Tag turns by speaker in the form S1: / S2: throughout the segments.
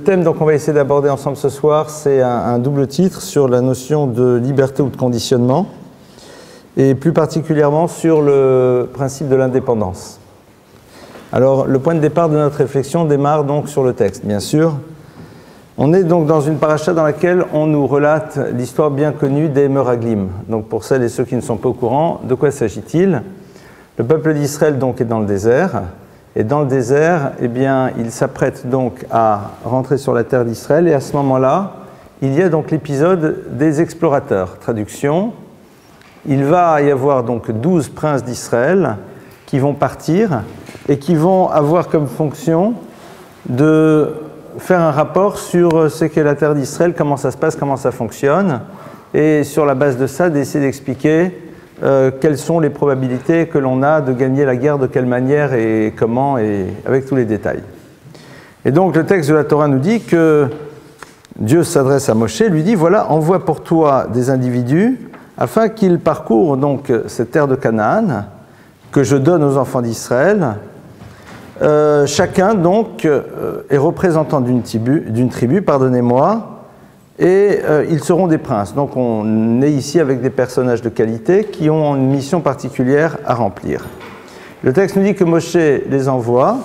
S1: Le thème qu'on va essayer d'aborder ensemble ce soir, c'est un double titre sur la notion de liberté ou de conditionnement, et plus particulièrement sur le principe de l'indépendance. Alors, le point de départ de notre réflexion démarre donc sur le texte, bien sûr. On est donc dans une paracha dans laquelle on nous relate l'histoire bien connue des Meraglim. Donc, pour celles et ceux qui ne sont pas au courant, de quoi s'agit-il? Le peuple d'Israël donc est dans le désert. Et dans le désert, eh bien, il s'apprête donc à rentrer sur la terre d'Israël. Et à ce moment-là, il y a donc l'épisode des explorateurs. Traduction, il va y avoir donc 12 princes d'Israël qui vont partir et qui vont avoir comme fonction de faire un rapport sur ce qu'est la terre d'Israël, comment ça se passe, comment ça fonctionne, et sur la base de ça, d'essayer d'expliquer quelles sont les probabilités que l'on a de gagner la guerre, de quelle manière et comment, et avec tous les détails. Et donc le texte de la Torah nous dit que Dieu s'adresse à Moshe, lui dit, voilà, envoie pour toi des individus afin qu'ils parcourent donc cette terre de Canaan que je donne aux enfants d'Israël. Chacun donc est représentant d'une tribu, pardonnez-moi, et ils seront des princes. Donc on est ici avec des personnages de qualité qui ont une mission particulière à remplir. Le texte nous dit que Moshe les envoie,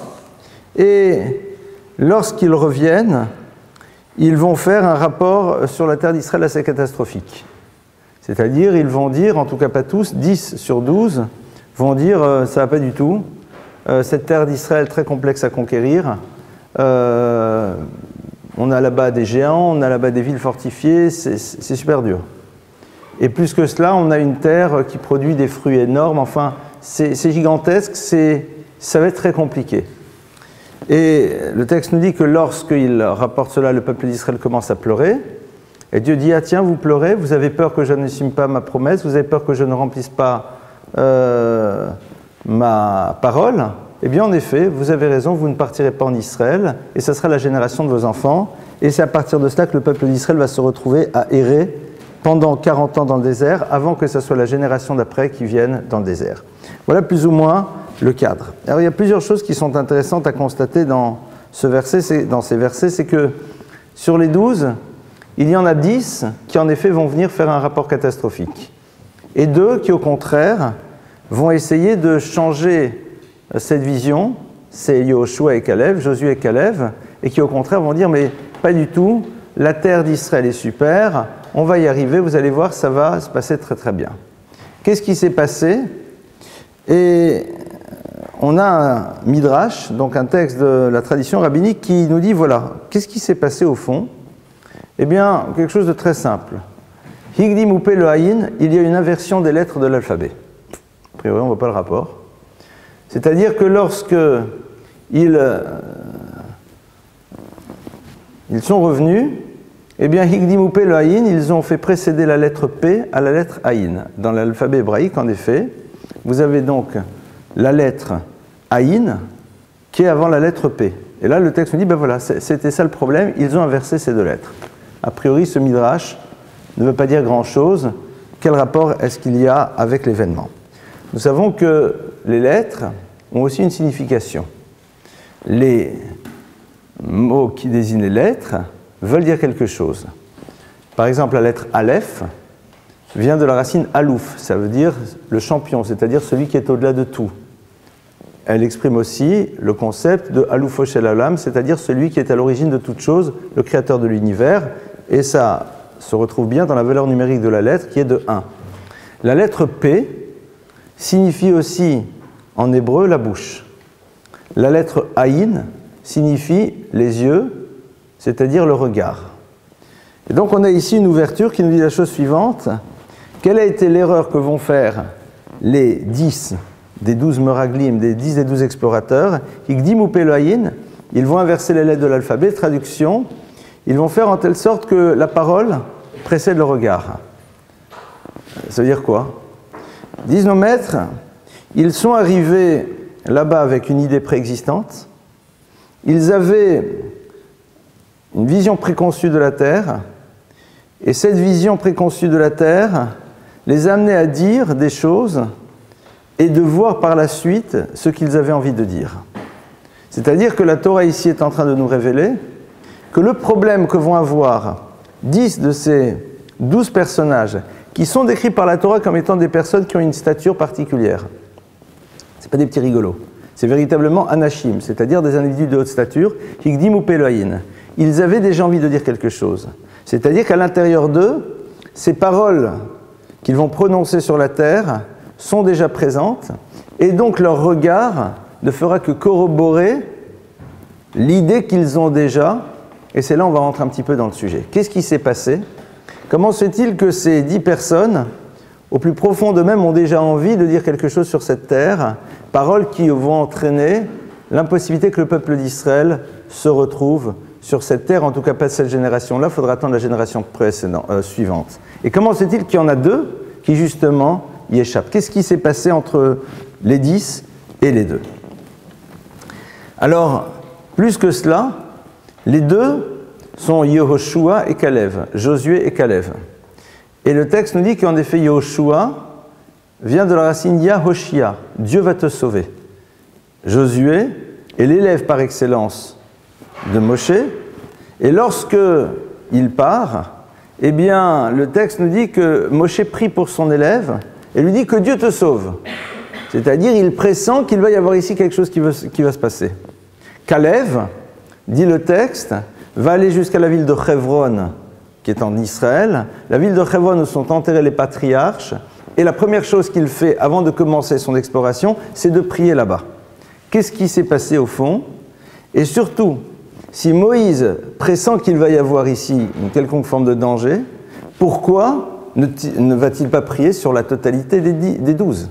S1: et lorsqu'ils reviennent, ils vont faire un rapport sur la terre d'Israël assez catastrophique. C'est-à-dire, ils vont dire, en tout cas pas tous, 10 sur 12, vont dire ça va pas du tout, cette terre d'Israël très complexe à conquérir, on a là-bas des géants, on a là-bas des villes fortifiées, c'est super dur. Et plus que cela, on a une terre qui produit des fruits énormes, enfin, c'est gigantesque, ça va être très compliqué. Et le texte nous dit que lorsqu'il rapporte cela, le peuple d'Israël commence à pleurer, et Dieu dit, ah tiens, vous pleurez, vous avez peur que je n'assume pas ma promesse, vous avez peur que je ne remplisse pas ma parole. Eh bien, en effet, vous avez raison, vous ne partirez pas en Israël, et ce sera la génération de vos enfants. Et c'est à partir de cela que le peuple d'Israël va se retrouver à errer pendant 40 ans dans le désert, avant que ce soit la génération d'après qui vienne dans le désert. Voilà plus ou moins le cadre. Alors, il y a plusieurs choses qui sont intéressantes à constater dans ces versets, c'est que sur les 12, il y en a 10 qui, en effet, vont venir faire un rapport catastrophique. Et 2 qui, au contraire, vont essayer de changer cette vision, c'est Yoshua et Caleb, Josué et Caleb, et qui au contraire vont dire, mais pas du tout, la terre d'Israël est super, on va y arriver, vous allez voir, ça va se passer très très bien. Qu'est-ce qui s'est passé? Et on a un midrash, donc un texte de la tradition rabbinique qui nous dit, voilà, qu'est-ce qui s'est passé au fond? Eh bien, quelque chose de très simple. Higdim Upe le Haïn, il y a une inversion des lettres de l'alphabet. A priori, on ne voit pas le rapport. C'est-à-dire que lorsque ils sont revenus, eh bien, Higdim Upe le Haïn, ils ont fait précéder la lettre P à la lettre Haïn. Dans l'alphabet hébraïque, en effet, vous avez donc la lettre Haïn qui est avant la lettre P. Et là, le texte nous dit, ben voilà, c'était ça le problème, ils ont inversé ces deux lettres. A priori, ce midrash ne veut pas dire grand-chose. Quel rapport est-ce qu'il y a avec l'événement? Nous savons que les lettres ont aussi une signification. Les mots qui désignent les lettres veulent dire quelque chose. Par exemple, la lettre Aleph vient de la racine Alouf, ça veut dire le champion, c'est-à-dire celui qui est au-delà de tout. Elle exprime aussi le concept de Aloufo Shel Olam, c'est-à-dire celui qui est à l'origine de toute chose, le créateur de l'univers, et ça se retrouve bien dans la valeur numérique de la lettre qui est de 1. La lettre P signifie aussi en hébreu la bouche. La lettre Aïn signifie les yeux, c'est-à-dire le regard. Et donc on a ici une ouverture qui nous dit la chose suivante. Quelle a été l'erreur que vont faire les 10 des 12 Meraglim, des 10 des 12 explorateurs? Higdim Upe le Haïn, ils vont inverser les lettres de l'alphabet, traduction, ils vont faire en telle sorte que la parole précède le regard. Ça veut dire quoi? Disent nos maîtres, ils sont arrivés là-bas avec une idée préexistante, ils avaient une vision préconçue de la terre, et cette vision préconçue de la terre les amenait à dire des choses et de voir par la suite ce qu'ils avaient envie de dire. C'est-à-dire que la Torah ici est en train de nous révéler que le problème que vont avoir 10 de ces 12 personnages, qui sont décrits par la Torah comme étant des personnes qui ont une stature particulière, ce n'est pas des petits rigolos, c'est véritablement anashim, c'est-à-dire des individus de haute stature, higdim ou peloïn. Ils avaient déjà envie de dire quelque chose. C'est-à-dire qu'à l'intérieur d'eux, ces paroles qu'ils vont prononcer sur la terre sont déjà présentes, et donc leur regard ne fera que corroborer l'idée qu'ils ont déjà, et c'est là où on va rentrer un petit peu dans le sujet. Qu'est-ce qui s'est passé? Comment se fait-il que ces 10 personnes, au plus profond d'eux-mêmes, ont déjà envie de dire quelque chose sur cette terre, paroles qui vont entraîner l'impossibilité que le peuple d'Israël se retrouve sur cette terre, en tout cas pas cette génération-là, il faudra attendre la génération suivante. Et comment se fait-il qu'il y en a 2 qui justement y échappent? Qu'est-ce qui s'est passé entre les 10 et les 2? Alors, plus que cela, les 2 sont Yehoshua et Kalev, Josué et Kalev. Et le texte nous dit qu'en effet, Yehoshua vient de la racine Yahoshia, Dieu va te sauver. Josué est l'élève par excellence de Moshe, et lorsque il part, eh bien, le texte nous dit que Moshe prie pour son élève et lui dit que Dieu te sauve. C'est-à-dire, il pressent qu'il va y avoir ici quelque chose qui va se passer. Kalev, dit le texte, va aller jusqu'à la ville de Hebron, qui est en Israël, la ville de Hebron où sont enterrés les patriarches, et la première chose qu'il fait avant de commencer son exploration, c'est de prier là-bas. Qu'est-ce qui s'est passé au fond? Et surtout, si Moïse pressent qu'il va y avoir ici une quelconque forme de danger, pourquoi ne va-t-il pas prier sur la totalité des 12?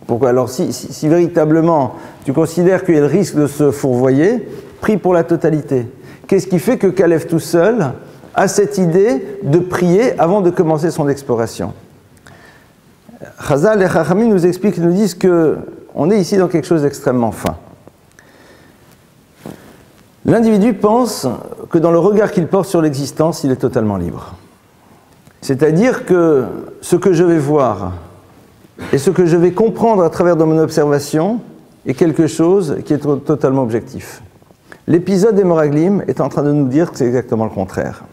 S1: Pourquoi? Alors si véritablement tu considères qu'il y a le risque de se fourvoyer, prie pour la totalité. Qu'est-ce qui fait que Kalev tout seul a cette idée de prier avant de commencer son exploration? Chazal et Chachamim nous expliquent, nous disent qu'on est ici dans quelque chose d'extrêmement fin. L'individu pense que dans le regard qu'il porte sur l'existence, il est totalement libre. C'est-à-dire que ce que je vais voir et ce que je vais comprendre à travers de mon observation est quelque chose qui est totalement objectif. L'épisode des Meraglim est en train de nous dire que c'est exactement le contraire.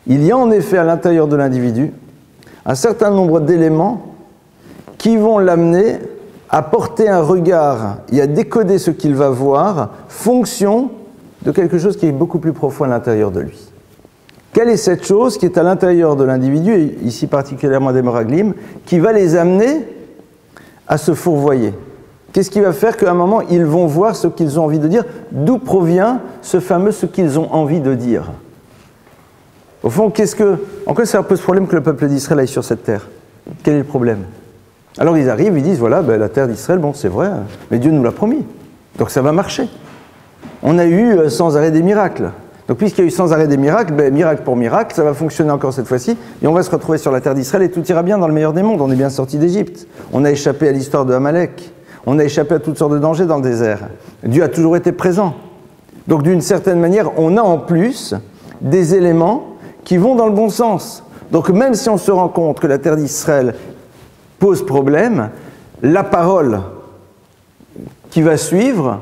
S1: Il y a en effet à l'intérieur de l'individu un certain nombre d'éléments qui vont l'amener à porter un regard et à décoder ce qu'il va voir, fonction de quelque chose qui est beaucoup plus profond à l'intérieur de lui. Quelle est cette chose qui est à l'intérieur de l'individu, et ici particulièrement des Meraglim, qui va les amener à se fourvoyer? Qu'est-ce qui va faire qu'à un moment, ils vont voir ce qu'ils ont envie de dire? D'où provient ce fameux « ce qu'ils ont envie de dire » Au fond, en quoi ça pose problème que le peuple d'Israël aille sur cette terre? Quel est le problème? Alors ils arrivent, ils disent, voilà, la terre d'Israël, bon c'est vrai, mais Dieu nous l'a promis, donc ça va marcher. On a eu sans arrêt des miracles. Donc puisqu'il y a eu sans arrêt des miracles, miracle pour miracle, ça va fonctionner encore cette fois-ci, et on va se retrouver sur la terre d'Israël et tout ira bien dans le meilleur des mondes. On est bien sorti d'Égypte. On a échappé à l'histoire de Amalek. On a échappé à toutes sortes de dangers dans le désert. Dieu a toujours été présent. Donc d'une certaine manière, on a en plus des éléments qui vont dans le bon sens. Donc même si on se rend compte que la terre d'Israël pose problème, la parole qui va suivre,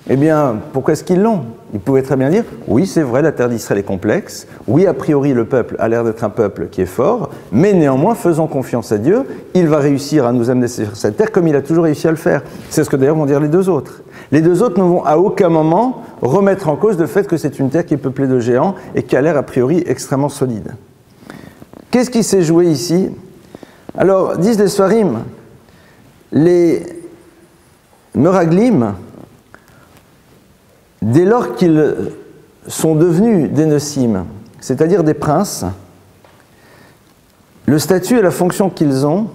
S1: eh bien, pourquoi est-ce qu'ils l'ont? Ils pouvaient très bien dire, oui, c'est vrai, la terre d'Israël est complexe, oui, a priori, le peuple a l'air d'être un peuple qui est fort, mais néanmoins, faisons confiance à Dieu, il va réussir à nous amener sur cette terre comme il a toujours réussi à le faire. C'est ce que d'ailleurs vont dire les 2 autres. Les 2 autres ne vont à aucun moment remettre en cause le fait que c'est une terre qui est peuplée de géants et qui a l'air a priori extrêmement solide. Qu'est-ce qui s'est joué ici? Alors, disent les Sfarim, les Meraglim, dès lors qu'ils sont devenus des Nessim, c'est-à-dire des princes, le statut et la fonction qu'ils ont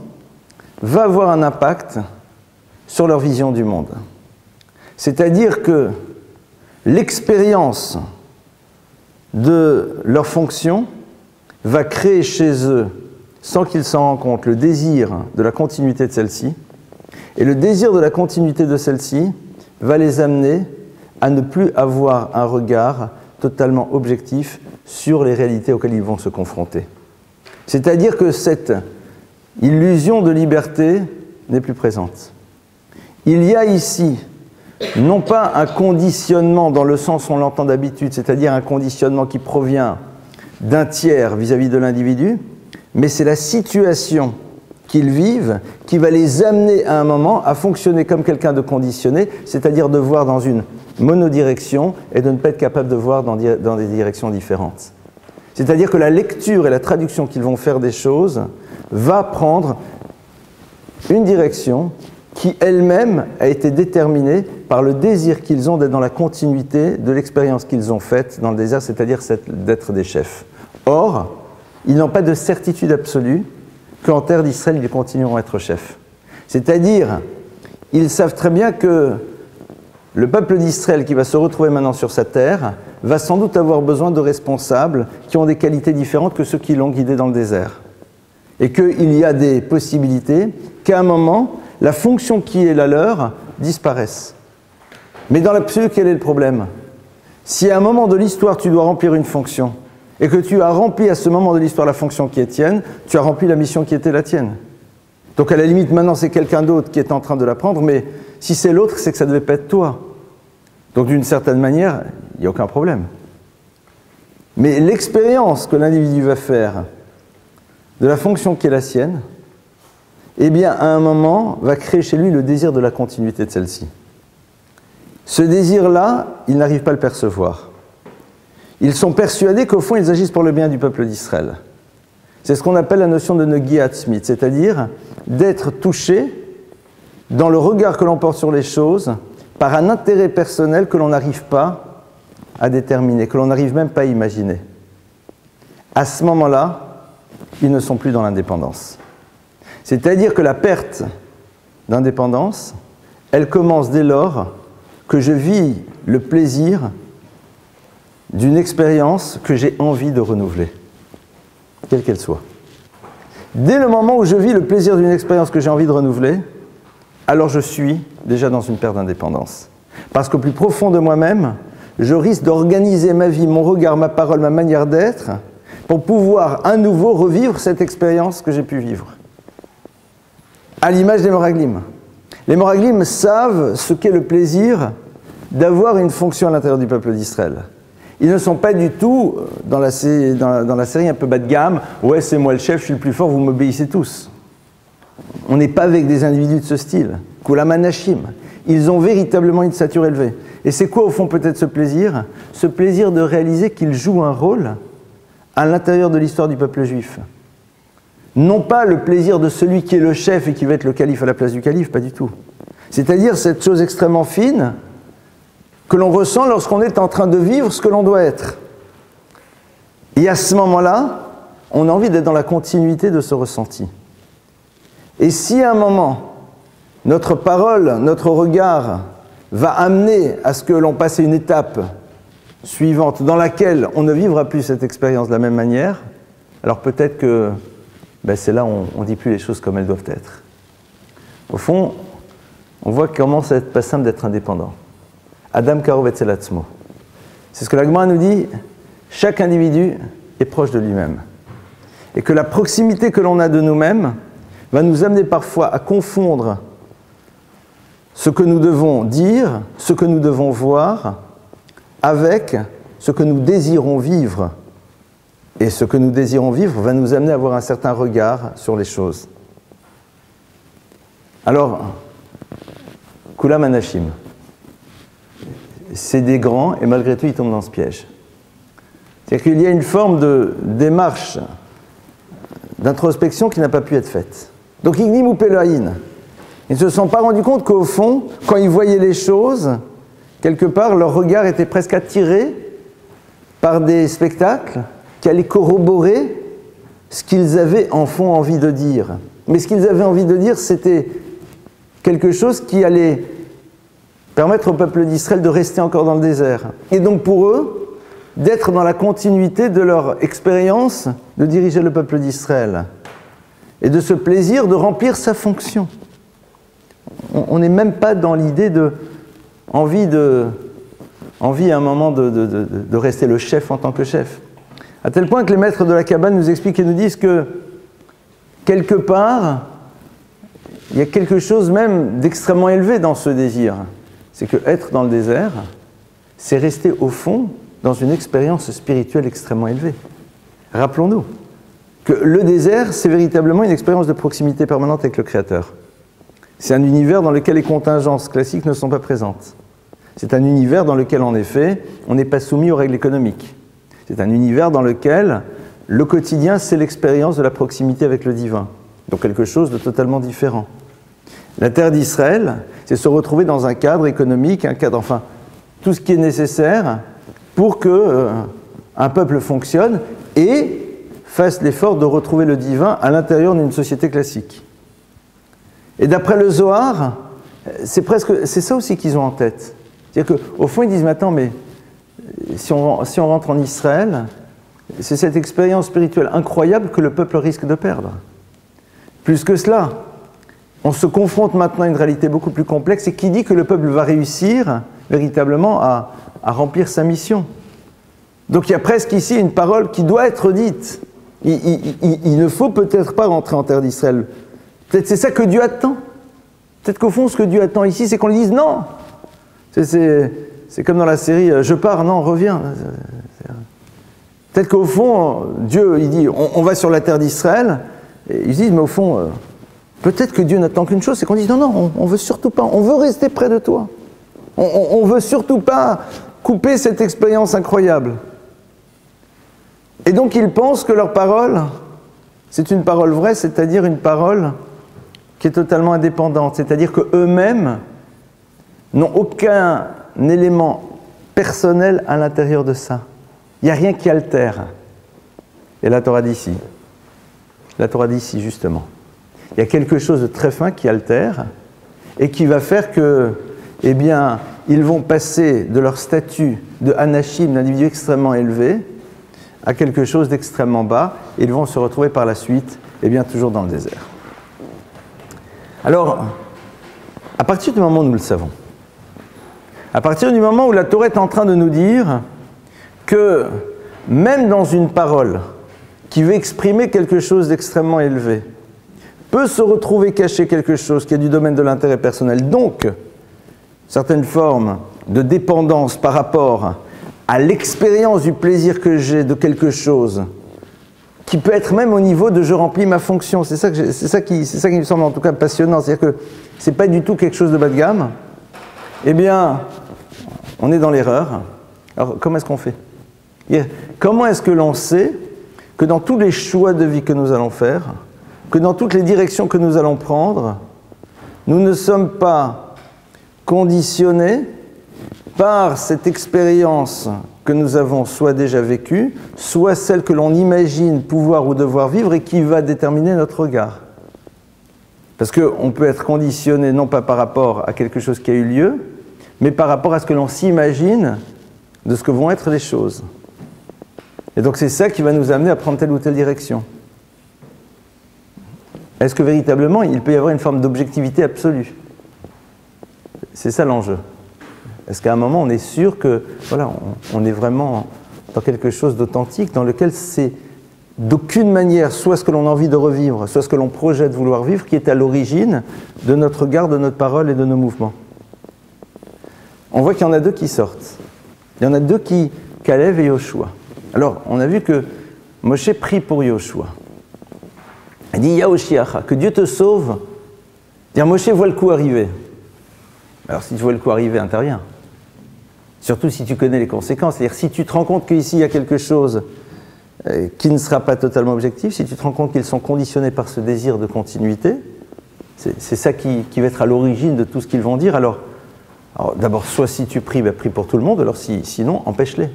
S1: va avoir un impact sur leur vision du monde. C'est-à-dire que l'expérience de leur fonction va créer chez eux, sans qu'ils s'en rendent compte, le désir de la continuité de celle-ci, et le désir de la continuité de celle-ci va les amener à ne plus avoir un regard totalement objectif sur les réalités auxquelles ils vont se confronter. C'est-à-dire que cette illusion de liberté n'est plus présente. Il y a ici non pas un conditionnement dans le sens où on l'entend d'habitude, c'est-à-dire un conditionnement qui provient d'un tiers vis-à-vis de l'individu, mais c'est la situation qu'ils vivent qui va les amener à un moment à fonctionner comme quelqu'un de conditionné, c'est-à-dire de voir dans une monodirection et de ne pas être capable de voir dans des directions différentes. C'est-à-dire que la lecture et la traduction qu'ils vont faire des choses va prendre une direction qui elle-même a été déterminée par le désir qu'ils ont d'être dans la continuité de l'expérience qu'ils ont faite dans le désert, c'est-à-dire d'être des chefs. Or, ils n'ont pas de certitude absolue qu'en terre d'Israël, ils continueront à être chefs. C'est-à-dire, ils savent très bien que le peuple d'Israël qui va se retrouver maintenant sur sa terre va sans doute avoir besoin de responsables qui ont des qualités différentes que ceux qui l'ont guidé dans le désert. Et qu'il y a des possibilités qu'à un moment, la fonction qui est la leur disparaisse. Mais dans l'absolu, quel est le problème? Si à un moment de l'histoire, tu dois remplir une fonction, et que tu as rempli à ce moment de l'histoire la fonction qui est tienne, tu as rempli la mission qui était la tienne. Donc à la limite, maintenant, c'est quelqu'un d'autre qui est en train de la prendre, mais si c'est l'autre, c'est que ça ne devait pas être toi. Donc d'une certaine manière, il n'y a aucun problème. Mais l'expérience que l'individu va faire de la fonction qui est la sienne, eh bien, à un moment, va créer chez lui le désir de la continuité de celle-ci. Ce désir-là, il n'arrive pas à le percevoir. Ils sont persuadés qu'au fond, ils agissent pour le bien du peuple d'Israël. C'est ce qu'on appelle la notion de Negiat Smith, c'est-à-dire d'être touché dans le regard que l'on porte sur les choses par un intérêt personnel que l'on n'arrive pas à déterminer, que l'on n'arrive même pas à imaginer. À ce moment-là, ils ne sont plus dans l'indépendance. C'est-à-dire que la perte d'indépendance, elle commence dès lors que je vis le plaisir d'une expérience que j'ai envie de renouveler, quelle qu'elle soit. Dès le moment où je vis le plaisir d'une expérience que j'ai envie de renouveler, alors je suis déjà dans une perte d'indépendance. Parce qu'au plus profond de moi-même, je risque d'organiser ma vie, mon regard, ma parole, ma manière d'être, pour pouvoir à nouveau revivre cette expérience que j'ai pu vivre. À l'image des Moraglim. Les Moraglim savent ce qu'est le plaisir d'avoir une fonction à l'intérieur du peuple d'Israël. Ils ne sont pas du tout dans la série un peu bas de gamme, « Ouais, c'est moi le chef, je suis le plus fort, vous m'obéissez tous ». On n'est pas avec des individus de ce style. Kulam Anashim. Ils ont véritablement une stature élevée. Et c'est quoi au fond peut-être ce plaisir? Ce plaisir de réaliser qu'ils jouent un rôle à l'intérieur de l'histoire du peuple juif. Non pas le plaisir de celui qui est le chef et qui va être le calife à la place du calife, pas du tout. C'est-à-dire cette chose extrêmement fine que l'on ressent lorsqu'on est en train de vivre ce que l'on doit être. Et à ce moment-là, on a envie d'être dans la continuité de ce ressenti. Et si à un moment, notre parole, notre regard va amener à ce que l'on passe à une étape suivante dans laquelle on ne vivra plus cette expérience de la même manière, alors peut-être que c'est là où on ne dit plus les choses comme elles doivent être. Au fond, on voit qu'il commence à être pas simple d'être indépendant. Adam Karov Etzel Atzmo. C'est ce que la Gemara nous dit, chaque individu est proche de lui-même. Et que la proximité que l'on a de nous-mêmes va nous amener parfois à confondre ce que nous devons dire, ce que nous devons voir, avec ce que nous désirons vivre. Et ce que nous désirons vivre va nous amener à avoir un certain regard sur les choses. Alors, Kulam Anashim, c'est des grands et malgré tout ils tombent dans ce piège. C'est-à-dire qu'il y a une forme de démarche, d'introspection qui n'a pas pu être faite. Donc Ignim ou Peloïn, ils ne se sont pas rendus compte qu'au fond, quand ils voyaient les choses, quelque part leur regard était presque attiré par des spectacles qui allaient corroborer ce qu'ils avaient en fond envie de dire. Mais ce qu'ils avaient envie de dire, c'était quelque chose qui allait permettre au peuple d'Israël de rester encore dans le désert. Et donc pour eux, d'être dans la continuité de leur expérience de diriger le peuple d'Israël. Et de ce plaisir de remplir sa fonction. On n'est même pas dans l'idée de envie à un moment de rester le chef en tant que chef. À tel point que les maîtres de la Kabbale nous expliquent et nous disent que, quelque part, il y a quelque chose même d'extrêmement élevé dans ce désir. c'est que être dans le désert, c'est rester au fond dans une expérience spirituelle extrêmement élevée. Rappelons-nous que le désert, c'est véritablement une expérience de proximité permanente avec le Créateur. C'est un univers dans lequel les contingences classiques ne sont pas présentes. C'est un univers dans lequel, en effet, on n'est pas soumis aux règles économiques. C'est un univers dans lequel le quotidien, c'est l'expérience de la proximité avec le divin. Donc quelque chose de totalement différent. La terre d'Israël, c'est se retrouver dans un cadre économique, un cadre, enfin, tout ce qui est nécessaire pour que un peuple fonctionne et fasse l'effort de retrouver le divin à l'intérieur d'une société classique. Et d'après le Zohar, c'est ça aussi qu'ils ont en tête. C'est-à-dire qu'au fond, ils disent, mais attends, mais si on rentre en Israël, c'est cette expérience spirituelle incroyable que le peuple risque de perdre. Plus que cela, on se confronte maintenant à une réalité beaucoup plus complexe et qui dit que le peuple va réussir véritablement à remplir sa mission. Donc il y a presque ici une parole qui doit être dite. Il ne faut peut-être pas rentrer en terre d'Israël. Peut-être c'est ça que Dieu attend. Peut-être qu'au fond, ce que Dieu attend ici, c'est qu'on lui dise non. C'est comme dans la série « Je pars, non, reviens ». Peut-être qu'au fond, Dieu, il dit « On va sur la terre d'Israël ». Et ils disent « Mais au fond, peut-être que Dieu n'attend qu'une chose, c'est qu'on dise « Non, non, on veut surtout pas, on veut rester près de toi. On veut surtout pas couper cette expérience incroyable. » Et donc ils pensent que leur parole, c'est une parole vraie, c'est-à-dire une parole qui est totalement indépendante, c'est-à-dire qu'eux-mêmes n'ont aucun élément personnel à l'intérieur de ça. Il n'y a rien qui altère. Et la Torah dit ici. La Torah dit ici, justement. Il y a quelque chose de très fin qui altère et qui va faire que, eh bien, ils vont passer de leur statut de anachim, d'individu extrêmement élevé, à quelque chose d'extrêmement bas, et ils vont se retrouver par la suite, eh bien, toujours dans le désert. Alors, à partir du moment où nous le savons, à partir du moment où la Torah est en train de nous dire que même dans une parole qui veut exprimer quelque chose d'extrêmement élevé, peut se retrouver caché quelque chose qui est du domaine de l'intérêt personnel, donc certaines formes de dépendance par rapport à l'expérience du plaisir que j'ai de quelque chose, qui peut être même au niveau de je remplis ma fonction. C'est ça qui me semble en tout cas passionnant. C'est-à-dire que ce n'est pas du tout quelque chose de bas de gamme. Eh bien, on est dans l'erreur. Alors, comment est-ce qu'on fait? Comment est-ce que l'on sait que dans tous les choix de vie que nous allons faire, que dans toutes les directions que nous allons prendre, nous ne sommes pas conditionnés par cette expérience que nous avons soit déjà vécue, soit celle que l'on imagine pouvoir ou devoir vivre et qui va déterminer notre regard. Parce qu'on peut être conditionné non pas par rapport à quelque chose qui a eu lieu, mais par rapport à ce que l'on s'imagine de ce que vont être les choses. Et donc c'est ça qui va nous amener à prendre telle ou telle direction. Est-ce que véritablement il peut y avoir une forme d'objectivité absolue? C'est ça l'enjeu. Est-ce qu'à un moment on est sûr que voilà, on est vraiment dans quelque chose d'authentique, dans lequel c'est d'aucune manière soit ce que l'on a envie de revivre, soit ce que l'on projette vouloir vivre, qui est à l'origine de notre regard, de notre parole et de nos mouvements? On voit qu'il y en a deux qui sortent. Il y en a deux qui, Caleb et Yoshua. Alors, on a vu que Moshe prie pour Yoshua. Il dit Yaoshiacha, que Dieu te sauve. Dire Moshe voit le coup arriver. Alors, si tu vois le coup arriver, interviens. Surtout si tu connais les conséquences. C'est-à-dire, si tu te rends compte qu'ici, il y a quelque chose qui ne sera pas totalement objectif, si tu te rends compte qu'ils sont conditionnés par ce désir de continuité, c'est ça qui va être à l'origine de tout ce qu'ils vont dire. Alors d'abord, soit si tu pries, prie pour tout le monde, alors sinon, empêche-les.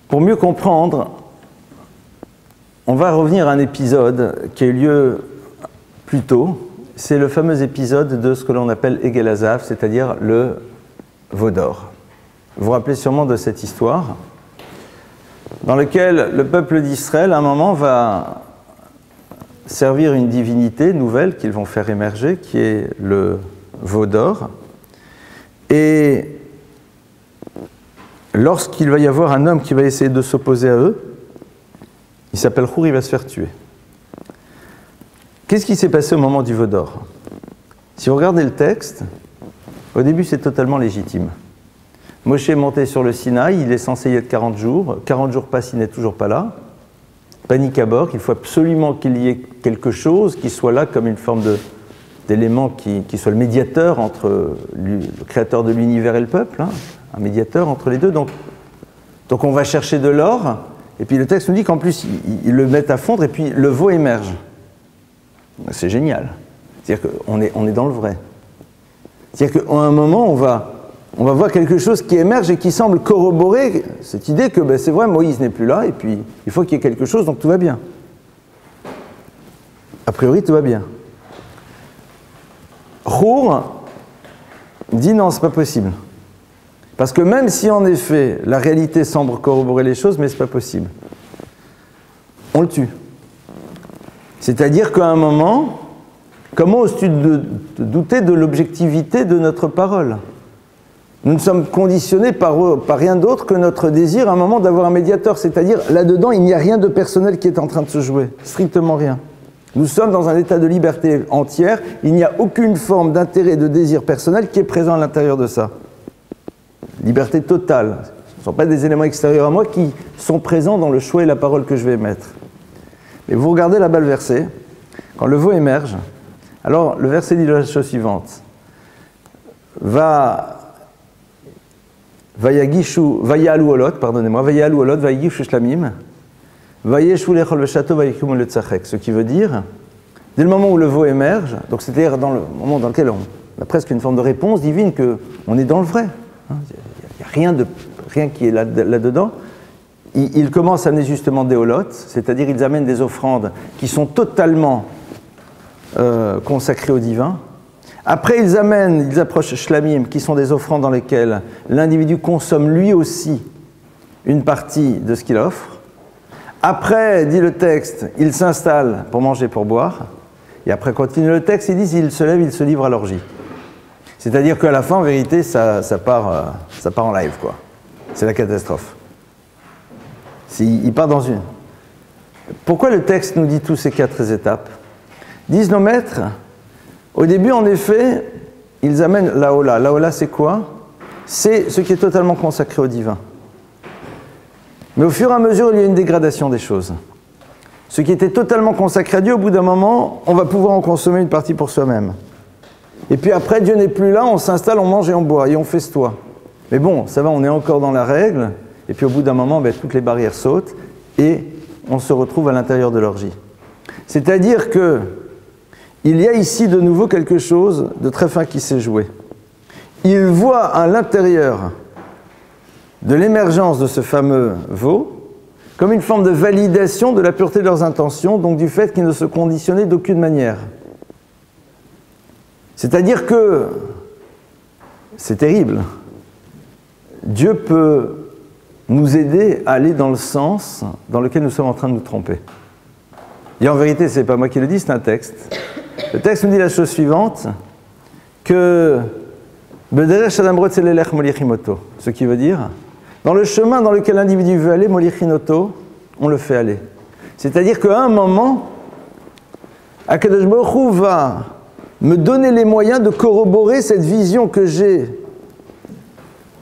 S1: Pour mieux comprendre, on va revenir à un épisode qui a eu lieu plus tôt. C'est le fameux épisode de ce que l'on appelle Egel Hazav, c'est-à-dire le veau d'or. Vous vous rappelez sûrement de cette histoire, dans laquelle le peuple d'Israël, à un moment, va servir une divinité nouvelle qu'ils vont faire émerger, qui est le veau d'or. Et lorsqu'il va y avoir un homme qui va essayer de s'opposer à eux, il s'appelle Hur, il va se faire tuer. Qu'est-ce qui s'est passé au moment du veau d'or? Si vous regardez le texte, au début c'est totalement légitime. Moshe est monté sur le Sinaï, il est censé y être 40 jours. 40 jours passent, il n'est toujours pas là. Panique à bord, il faut absolument qu'il y ait quelque chose qui soit là comme une forme d'élément qui soit le médiateur entre le créateur de l'univers et le peuple, hein, un médiateur entre les deux. Donc on va chercher de l'or, et puis le texte nous dit qu'en plus ils le mettent à fondre, et puis le veau émerge. C'est génial. C'est-à-dire qu'on est dans le vrai. C'est-à-dire qu'à un moment, on va voir quelque chose qui émerge et qui semble corroborer cette idée que ben, c'est vrai, Moïse n'est plus là, et puis il faut qu'il y ait quelque chose, donc tout va bien. A priori, tout va bien. Rour dit non, c'est pas possible. Parce que même si en effet la réalité semble corroborer les choses, mais c'est pas possible. On le tue. C'est-à-dire qu'à un moment, comment oses-tu de douter de l'objectivité de notre parole ? Nous ne sommes conditionnés par rien d'autre que notre désir à un moment d'avoir un médiateur. C'est-à-dire, là-dedans, il n'y a rien de personnel qui est en train de se jouer. Strictement rien. Nous sommes dans un état de liberté entière. Il n'y a aucune forme d'intérêt, de désir personnel qui est présent à l'intérieur de ça. Liberté totale. Ce ne sont pas des éléments extérieurs à moi qui sont présents dans le choix et la parole que je vais émettre. Et vous regardez là-bas le verset. Quand le veau émerge, alors le verset dit la chose suivante. Vayalu olot, pardonnez-moi, Vayalu olot, Vayigishu shlamim, Vayeshu lechol veshato, Vayikum le tzachek. Ce qui veut dire, dès le moment où le veau émerge, donc c'est-à-dire dans le moment dans lequel on a presque une forme de réponse divine qu'on est dans le vrai. Il n'y a rien qui est là-dedans. Ils commencent à amener justement des holotes, c'est-à-dire ils amènent des offrandes qui sont totalement consacrées au divin. Après, ils approchent shlamim, qui sont des offrandes dans lesquelles l'individu consomme lui aussi une partie de ce qu'il offre. Après, dit le texte, il s'installe pour manger, pour boire. Et après, continue le texte, ils disent, il se lève, il se livre à l'orgie. C'est-à-dire qu'à la fin, en vérité, ça part en live, quoi. C'est la catastrophe. Il part dans une. Pourquoi le texte nous dit tous ces 4 étapes ? Disent nos maîtres, au début, en effet, ils amènent la Ola. La Ola, c'est quoi ? C'est ce qui est totalement consacré au divin. Mais au fur et à mesure, il y a une dégradation des choses. Ce qui était totalement consacré à Dieu, au bout d'un moment, on va pouvoir en consommer une partie pour soi-même. Et puis après, Dieu n'est plus là, on s'installe, on mange et on boit, et on festoie. Mais bon, ça va, on est encore dans la règle, et puis au bout d'un moment, ben, toutes les barrières sautent, et on se retrouve à l'intérieur de l'orgie. C'est-à-dire que il y a ici de nouveau quelque chose de très fin qui s'est joué. Il voit à l'intérieur de l'émergence de ce fameux veau comme une forme de validation de la pureté de leurs intentions, donc du fait qu'ils ne se conditionnaient d'aucune manière. C'est-à-dire que, c'est terrible, Dieu peut nous aider à aller dans le sens dans lequel nous sommes en train de nous tromper. Et en vérité, ce n'est pas moi qui le dis, c'est un texte. Le texte nous dit la chose suivante, que ce qui veut dire, dans le chemin dans lequel l'individu veut aller, molichinoto, on le fait aller. C'est-à-dire qu'à un moment, Akadosh Baruch Hu va me donner les moyens de corroborer cette vision que j'ai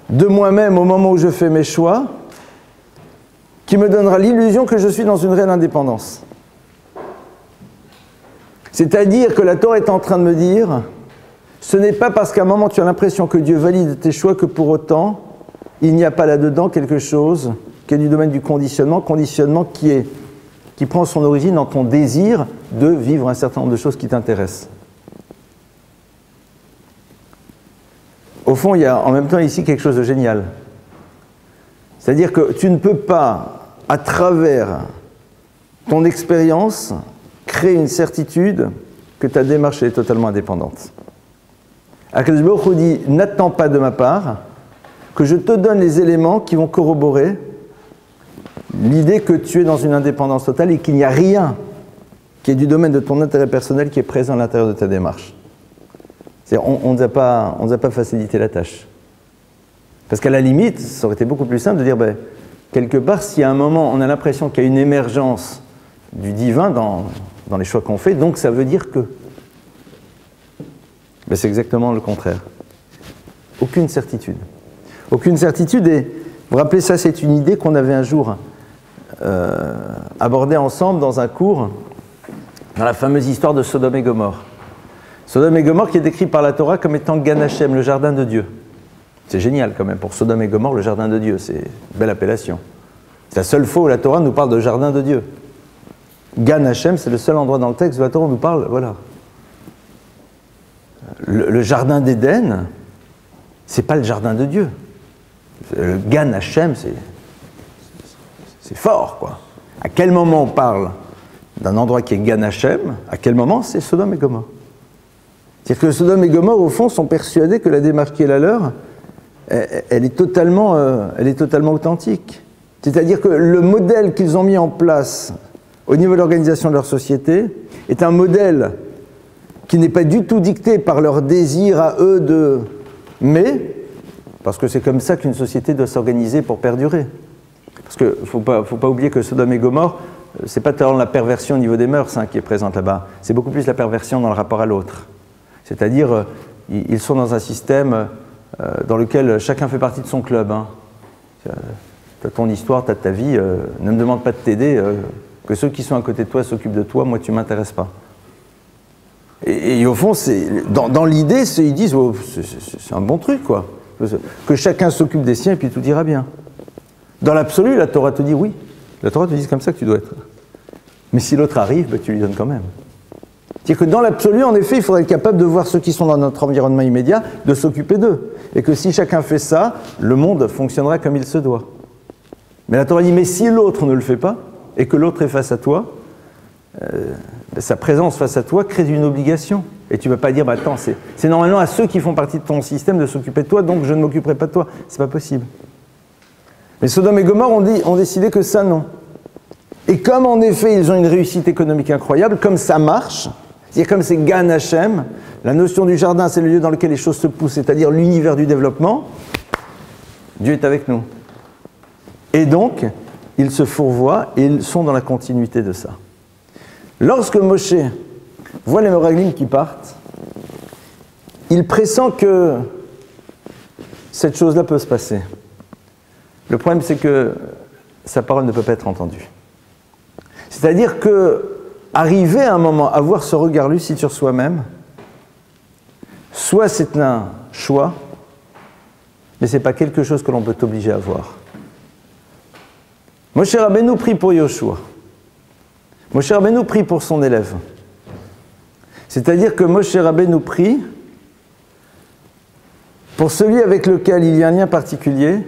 S1: de moi-même au moment où je fais mes choix, qui me donnera l'illusion que je suis dans une réelle indépendance. C'est-à-dire que la Torah est en train de me dire, ce n'est pas parce qu'à un moment tu as l'impression que Dieu valide tes choix que pour autant, il n'y a pas là-dedans quelque chose qui est du domaine du conditionnement qui prend son origine dans ton désir de vivre un certain nombre de choses qui t'intéressent. Au fond, il y a en même temps ici quelque chose de génial. C'est-à-dire que tu ne peux pas, à travers ton expérience, créer une certitude que ta démarche est totalement indépendante. Akadosh Baruch Hu dit, n'attends pas de ma part que je te donne les éléments qui vont corroborer l'idée que tu es dans une indépendance totale et qu'il n'y a rien qui est du domaine de ton intérêt personnel qui est présent à l'intérieur de ta démarche. On ne nous a pas facilité la tâche. Parce qu'à la limite, ça aurait été beaucoup plus simple de dire, ben, quelque part, si à un moment on a l'impression qu'il y a une émergence du divin dans les choix qu'on fait, donc ça veut dire que. Mais c'est exactement le contraire. Aucune certitude. Aucune certitude, et vous vous rappelez, ça c'est une idée qu'on avait un jour abordée ensemble dans un cours, dans la fameuse histoire de Sodome et Gomorrhe. Sodome et Gomorrhe qui est décrit par la Torah comme étant Gan Hashem, le jardin de Dieu. C'est génial quand même, pour Sodome et Gomorrhe, le jardin de Dieu, c'est une belle appellation. C'est la seule fois où la Torah nous parle de jardin de Dieu. Gan Hashem, c'est le seul endroit dans le texte où la Torah nous parle, voilà. Le jardin d'Éden, c'est pas le jardin de Dieu. Le Gan Hashem, c'est fort, quoi. À quel moment on parle d'un endroit qui est Gan Hashem? À quel moment c'est Sodome et Gomorrhe? C'est-à-dire que Sodome et Gomorrhe, au fond, sont persuadés que la démarche qui est la leur, elle est totalement authentique. C'est-à-dire que le modèle qu'ils ont mis en place au niveau de l'organisation de leur société est un modèle qui n'est pas du tout dicté par leur désir à eux de... Mais, parce que c'est comme ça qu'une société doit s'organiser pour perdurer. Parce qu'il ne faut pas oublier que Sodome et Gomorrhe, c'est pas tellement la perversion au niveau des mœurs qui est présente là-bas, c'est beaucoup plus la perversion dans le rapport à l'autre. C'est-à-dire, ils sont dans un système dans lequel chacun fait partie de son club. Tu as ton histoire, tu as ta vie, ne me demande pas de t'aider, que ceux qui sont à côté de toi s'occupent de toi, moi tu ne m'intéresses pas. Et au fond, dans l'idée, ils disent oh, c'est un bon truc, quoi. Que chacun s'occupe des siens et puis tout ira bien. Dans l'absolu, la Torah te dit oui. La Torah te dit c'est comme ça que tu dois être. Mais si l'autre arrive, tu lui donnes quand même. C'est-à-dire que dans l'absolu, en effet, il faudrait être capable de voir ceux qui sont dans notre environnement immédiat, de s'occuper d'eux. Et que si chacun fait ça, le monde fonctionnera comme il se doit. Mais la Torah dit, mais si l'autre ne le fait pas, et que l'autre est face à toi, sa présence face à toi crée une obligation. Et tu ne peux pas dire, attends, c'est normalement à ceux qui font partie de ton système de s'occuper de toi, donc je ne m'occuperai pas de toi. C'est pas possible. Mais Sodome et Gomorrhe ont décidé que ça, non. Et comme en effet, ils ont une réussite économique incroyable, comme ça marche, c'est-à-dire comme c'est Gan Hashem, la notion du jardin, c'est le lieu dans lequel les choses se poussent, c'est-à-dire l'univers du développement, Dieu est avec nous. Et donc, ils se fourvoient et ils sont dans la continuité de ça. Lorsque Moshe voit les Meraglim qui partent, il pressent que cette chose-là peut se passer. Le problème, c'est que sa parole ne peut pas être entendue. C'est-à-dire que arriver à un moment à avoir ce regard lucide sur soi-même, soit c'est un choix, mais ce n'est pas quelque chose que l'on peut t'obliger à voir. Moshe Rabbeinu prie pour Yoshua. Moshe Rabbeinu prie pour son élève. C'est-à-dire que Moshe Rabbeinu prie pour celui avec lequel il y a un lien particulier,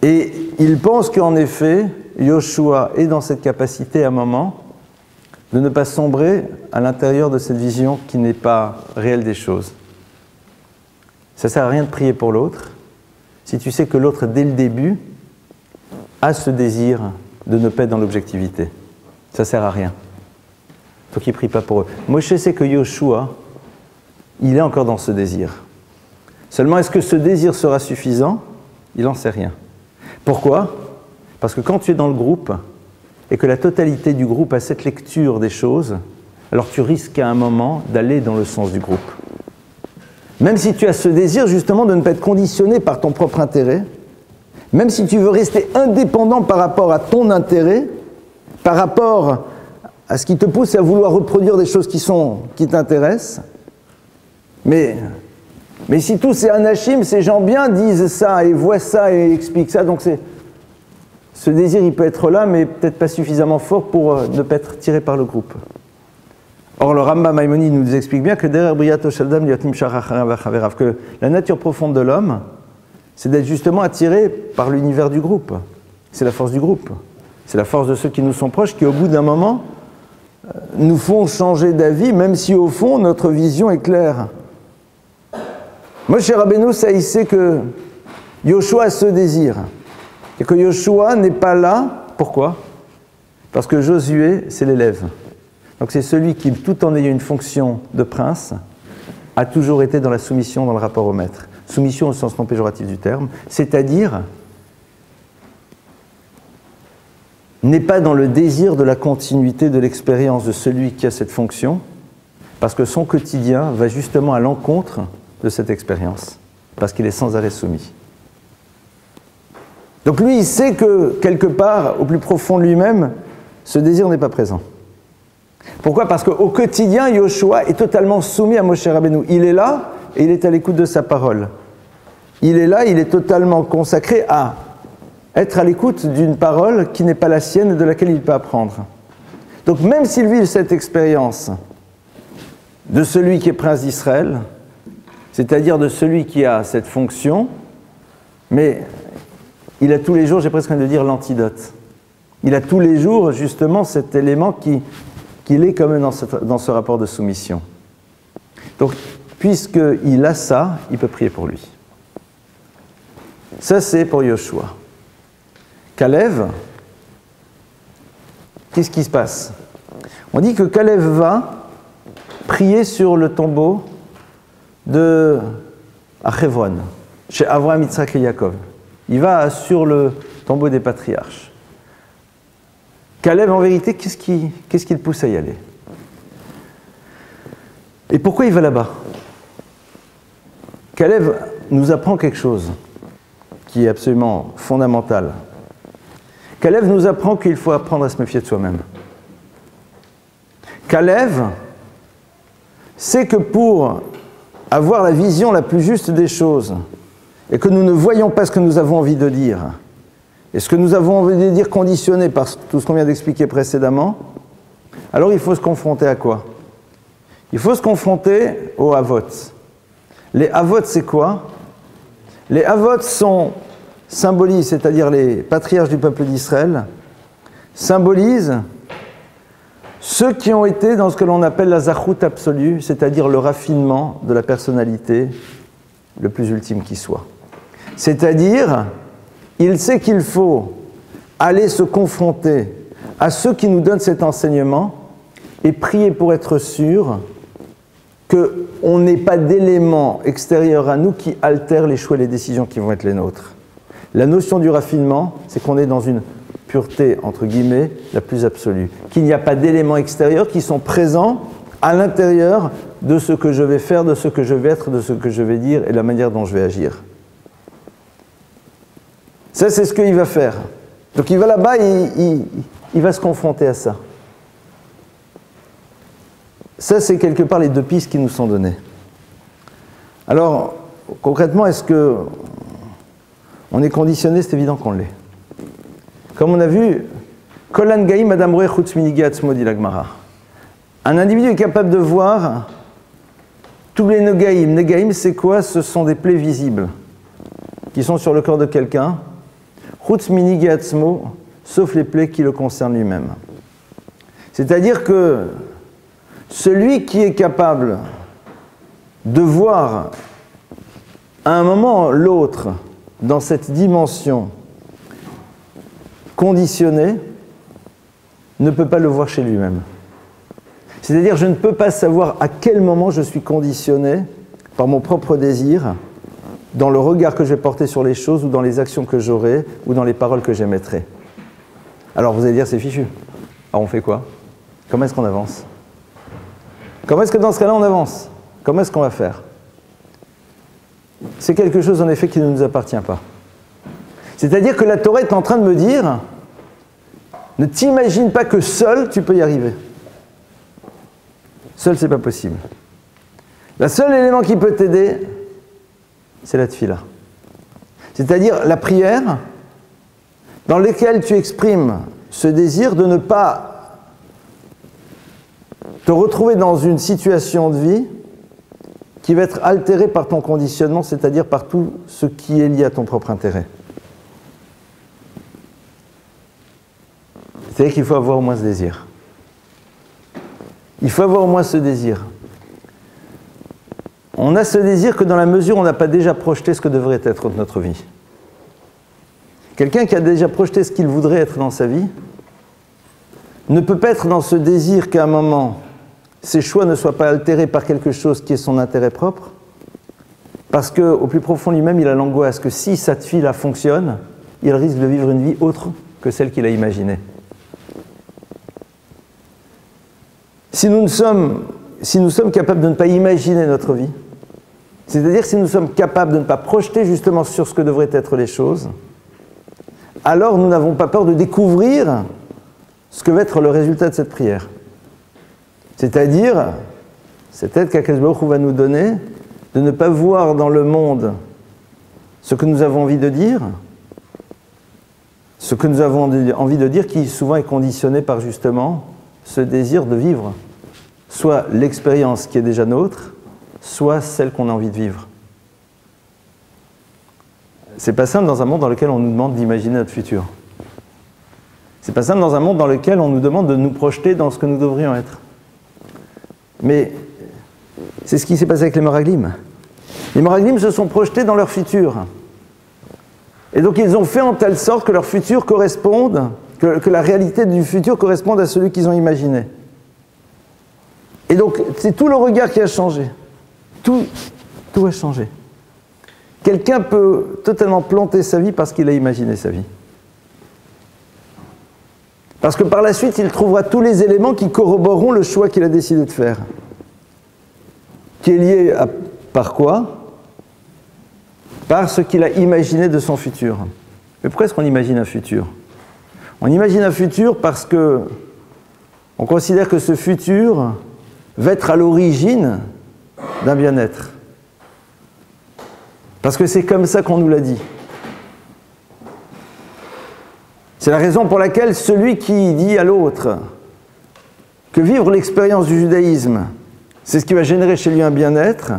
S1: et il pense qu'en effet, Yoshua est dans cette capacité à un moment de ne pas sombrer à l'intérieur de cette vision qui n'est pas réelle des choses. Ça ne sert à rien de prier pour l'autre si tu sais que l'autre, dès le début, a ce désir de ne pas être dans l'objectivité. Ça ne sert à rien. Toi qui ne pries pas pour eux. Moshe sait que Yoshua, il est encore dans ce désir. Seulement, est-ce que ce désir sera suffisant? Il n'en sait rien. Pourquoi? Parce que quand tu es dans le groupe et que la totalité du groupe a cette lecture des choses, alors tu risques à un moment d'aller dans le sens du groupe. Même si tu as ce désir justement de ne pas être conditionné par ton propre intérêt, même si tu veux rester indépendant par rapport à ton intérêt, par rapport à ce qui te pousse à vouloir reproduire des choses qui t'intéressent, mais si tous ces anachim, ces gens bien disent ça et voient ça et expliquent ça, donc ce désir il peut être là, mais peut-être pas suffisamment fort pour ne pas être tiré par le groupe. Or, le Rambam Maïmonide nous explique bien que que la nature profonde de l'homme, c'est d'être justement attiré par l'univers du groupe. C'est la force du groupe. C'est la force de ceux qui nous sont proches qui, au bout d'un moment, nous font changer d'avis, même si au fond, notre vision est claire. Moshe Rabbeinu, ça, il sait que Yoshua a ce désir. Et que Yoshua n'est pas là. Pourquoi? Parce que Josué, c'est l'élève. Donc c'est celui qui, tout en ayant une fonction de prince, a toujours été dans la soumission, dans le rapport au maître. Soumission au sens non péjoratif du terme, c'est-à-dire n'est pas dans le désir de la continuité de l'expérience de celui qui a cette fonction, Parce que son quotidien va justement à l'encontre de cette expérience, parce qu'il est sans arrêt soumis. Donc lui, il sait que, quelque part, au plus profond de lui-même, ce désir n'est pas présent. Pourquoi? Parce qu'au quotidien, Yoshua est totalement soumis à Moshe Rabbeinu. Il est là et il est à l'écoute de sa parole. Il est là, il est totalement consacré à être à l'écoute d'une parole qui n'est pas la sienne et de laquelle il peut apprendre. Donc même s'il vit cette expérience de celui qui est prince d'Israël, c'est-à-dire de celui qui a cette fonction, mais il a tous les jours, j'ai presque envie de dire, l'antidote. Il a tous les jours, justement, cet élément qu'il est quand même dans ce rapport de soumission. Donc, puisqu'il a ça, il peut prier pour lui. Ça, c'est pour Yoshua. Kalev, qu'est-ce qui se passe? On dit que Kalev va prier sur le tombeau de Hebron, chez Avraham, Yitzhak et Yaakov. Il va sur le tombeau des patriarches. Kalev, en vérité, qu'est-ce qui le pousse à y aller? Et pourquoi il va là-bas? Kalev nous apprend quelque chose qui est absolument fondamental. Kalev nous apprend qu'il faut apprendre à se méfier de soi-même. Kalev sait que pour avoir la vision la plus juste des choses, et que nous ne voyons pas ce que nous avons envie de dire, et ce que nous avons envie de dire conditionné par tout ce qu'on vient d'expliquer précédemment, alors il faut se confronter à quoi? Il faut se confronter aux Havot. Les Havot, c'est quoi? Les Havot symbolisent, c'est-à-dire les patriarches du peuple d'Israël, symbolisent ceux qui ont été dans ce que l'on appelle la zachout absolue, c'est-à-dire le raffinement de la personnalité le plus ultime qui soit. C'est-à-dire, il sait qu'il faut aller se confronter à ceux qui nous donnent cet enseignement et prier pour être sûr qu'on n'ait pas d'éléments extérieurs à nous qui altèrent les choix et les décisions qui vont être les nôtres. La notion du raffinement, c'est qu'on est dans une pureté, entre guillemets, la plus absolue. Qu'il n'y a pas d'éléments extérieurs qui sont présents à l'intérieur de ce que je vais faire, de ce que je vais être, de ce que je vais dire et de la manière dont je vais agir. Ça, c'est ce qu'il va faire. Donc il va là-bas et il va se confronter à ça. Ça, c'est quelque part les deux pistes qui nous sont données. Alors, concrètement, est-ce que on est conditionné? C'est évident qu'on l'est. Comme on a vu, Kolan Gaïm Adam Roé Chutz Minigi Atzmo dit la Gemara. Un individu est capable de voir tous les Negaïm. Negaïm, c'est quoi? Ce sont des plaies visibles qui sont sur le corps de quelqu'un. Chutz Minigi Atzmo, sauf les plaies qui le concernent lui-même. C'est-à-dire que celui qui est capable de voir à un moment l'autre dans cette dimension conditionnée ne peut pas le voir chez lui-même. C'est-à-dire, je ne peux pas savoir à quel moment je suis conditionné par mon propre désir dans le regard que je vais porter sur les choses ou dans les actions que j'aurai ou dans les paroles que j'émettrai. Alors vous allez dire, c'est fichu. Alors on fait quoi? Comment est-ce qu'on avance? Comment est-ce que dans ce cas-là on avance? Comment est-ce qu'on va faire? C'est quelque chose en effet qui ne nous appartient pas. C'est-à-dire que la Torah est en train de me dire, ne t'imagine pas que seul tu peux y arriver. Seul, c'est pas possible. Le seul élément qui peut t'aider, c'est la tefila. C'est-à-dire la prière dans laquelle tu exprimes ce désir de ne pas te retrouver dans une situation de vie qui va être altérée par ton conditionnement, c'est-à-dire par tout ce qui est lié à ton propre intérêt. C'est-à-dire qu'il faut avoir au moins ce désir. Il faut avoir au moins ce désir. On a ce désir que dans la mesure où on n'a pas déjà projeté ce que devrait être notre vie. Quelqu'un qui a déjà projeté ce qu'il voudrait être dans sa vie ne peut pas être dans ce désir qu'à un moment, ses choix ne soient pas altérés par quelque chose qui est son intérêt propre, parce qu'au plus profond lui-même, il a l'angoisse que si sa tefila fonctionne, il risque de vivre une vie autre que celle qu'il a imaginée. Si nous ne sommes si nous sommes capables de ne pas imaginer notre vie, c'est-à-dire si nous sommes capables de ne pas projeter justement sur ce que devraient être les choses, alors nous n'avons pas peur de découvrir ce que va être le résultat de cette prière. C'est-à-dire, cette aide qu'Akadosh Baruch Hu va nous donner, de ne pas voir dans le monde ce que nous avons envie de dire, ce que nous avons envie de dire qui souvent est conditionné par justement ce désir de vivre, soit l'expérience qui est déjà nôtre, soit celle qu'on a envie de vivre. C'est pas simple dans un monde dans lequel on nous demande d'imaginer notre futur. C'est pas simple dans un monde dans lequel on nous demande de nous projeter dans ce que nous devrions être. Mais c'est ce qui s'est passé avec les Meraglim. Les Meraglim se sont projetés dans leur futur. Et donc ils ont fait en telle sorte que leur futur corresponde, que la réalité du futur corresponde à celui qu'ils ont imaginé. Et donc c'est tout le regard qui a changé. Tout a changé. Quelqu'un peut totalement planter sa vie parce qu'il a imaginé sa vie. Parce que par la suite, il trouvera tous les éléments qui corroboreront le choix qu'il a décidé de faire. Qui est lié à, par quoi ? Par ce qu'il a imaginé de son futur. Mais pourquoi est-ce qu'on imagine un futur ? On imagine un futur parce que on considère que ce futur va être à l'origine d'un bien-être. Parce que c'est comme ça qu'on nous l'a dit. C'est la raison pour laquelle celui qui dit à l'autre que vivre l'expérience du judaïsme, c'est ce qui va générer chez lui un bien-être,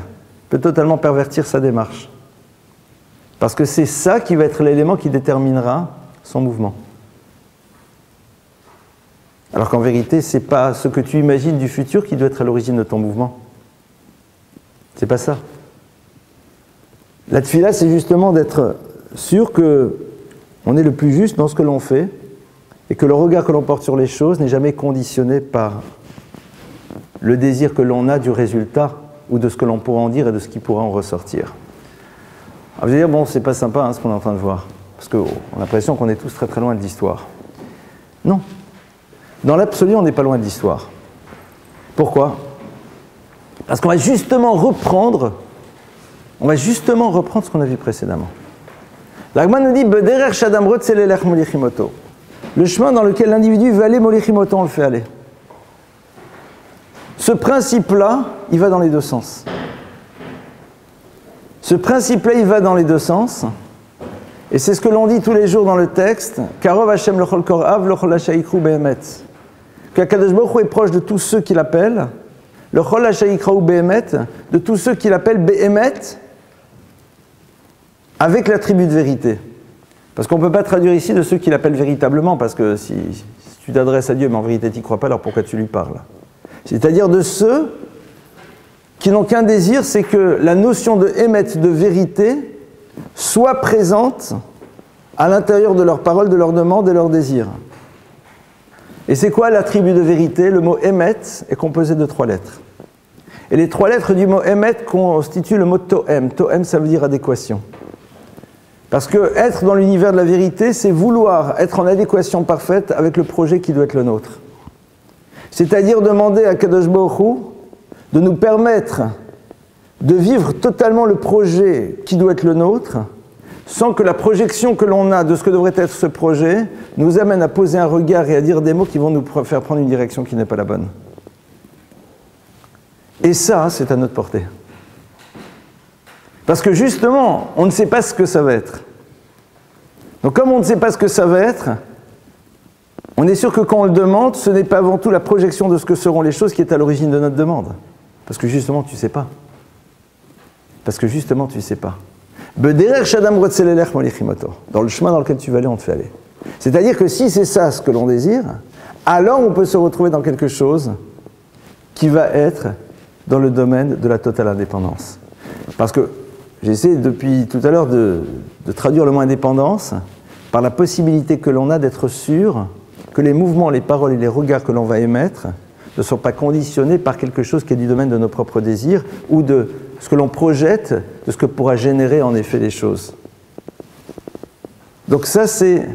S1: peut totalement pervertir sa démarche. Parce que c'est ça qui va être l'élément qui déterminera son mouvement. Alors qu'en vérité, c'est pas ce que tu imagines du futur qui doit être à l'origine de ton mouvement. C'est pas ça. La tefila, c'est justement d'être sûr qu'on est le plus juste dans ce que l'on fait et que le regard que l'on porte sur les choses n'est jamais conditionné par le désir que l'on a du résultat ou de ce que l'on pourra en dire et de ce qui pourra en ressortir. Alors vous allez dire, bon, c'est pas sympa hein, ce qu'on est en train de voir, parce qu'on a l'impression qu'on est tous très très loin de l'histoire. Non. Dans l'absolu, on n'est pas loin de l'histoire. Pourquoi ? Parce qu'on va justement reprendre ce qu'on a vu précédemment. L'Agma nous dit Bederer Shadam Rotzelelech Molichimoto. Le chemin dans lequel l'individu veut aller, Molichimoto, on le fait aller. Ce principe-là, il va dans les deux sens. Ce principe-là, il va dans les deux sens. Et c'est ce que l'on dit tous les jours dans le texte Karov Hashem Lechol Korav Lechol Hashaikru Behemet. Qu'Akadosh Baruch Hu est proche de tous ceux qui l'appellent, Lechol Hashaikru Behemet, de tous ceux qui l'appellent Behemet, avec l'attribut de vérité. Parce qu'on ne peut pas traduire ici de ceux qui l'appellent véritablement, parce que si tu t'adresses à Dieu, mais en vérité tu n'y crois pas, alors pourquoi tu lui parles ? C'est-à-dire de ceux qui n'ont qu'un désir, c'est que la notion de émet, de vérité, soit présente à l'intérieur de leurs paroles, de leurs demandes et leurs désirs. Et c'est quoi l'attribut de vérité ? Le mot émet est composé de 3 lettres. Et les 3 lettres du mot émet constituent le mot tohem. Tohem, ça veut dire adéquation. Parce que être dans l'univers de la vérité, c'est vouloir être en adéquation parfaite avec le projet qui doit être le nôtre. C'est-à-dire demander à Kadosh Baruch Hu de nous permettre de vivre totalement le projet qui doit être le nôtre, sans que la projection que l'on a de ce que devrait être ce projet nous amène à poser un regard et à dire des mots qui vont nous faire prendre une direction qui n'est pas la bonne. Et ça, c'est à notre portée. Parce que justement, on ne sait pas ce que ça va être. Donc comme on ne sait pas ce que ça va être, on est sûr que quand on le demande, ce n'est pas avant tout la projection de ce que seront les choses qui est à l'origine de notre demande. Parce que justement, tu ne sais pas. Parce que justement, tu ne sais pas. Dans le chemin dans lequel tu vas aller, on te fait aller. C'est-à-dire que si c'est ça ce que l'on désire, alors on peut se retrouver dans quelque chose qui va être dans le domaine de la totale indépendance. Parce que j'essaie depuis tout à l'heure de traduire le mot indépendance par la possibilité que l'on a d'être sûr que les mouvements, les paroles et les regards que l'on va émettre ne sont pas conditionnés par quelque chose qui est du domaine de nos propres désirs ou de ce que l'on projette, de ce que pourra générer en effet les choses. Donc ça, c'est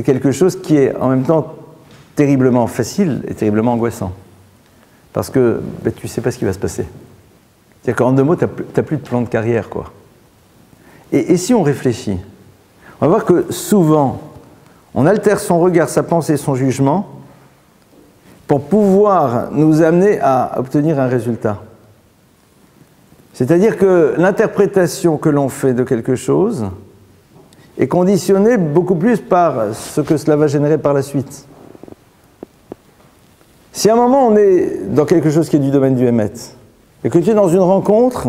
S1: quelque chose qui est en même temps terriblement facile et terriblement angoissant. Parce que ben, tu ne sais pas ce qui va se passer. C'est-à-dire qu'en 2 mots, tu n'as plus de plan de carrière, quoi. Et si on réfléchit, on va voir que souvent, on altère son regard, sa pensée, son jugement pour pouvoir nous amener à obtenir un résultat. C'est-à-dire que l'interprétation que l'on fait de quelque chose est conditionnée beaucoup plus par ce que cela va générer par la suite. Si à un moment on est dans quelque chose qui est du domaine du Hémet, et que tu es dans une rencontre,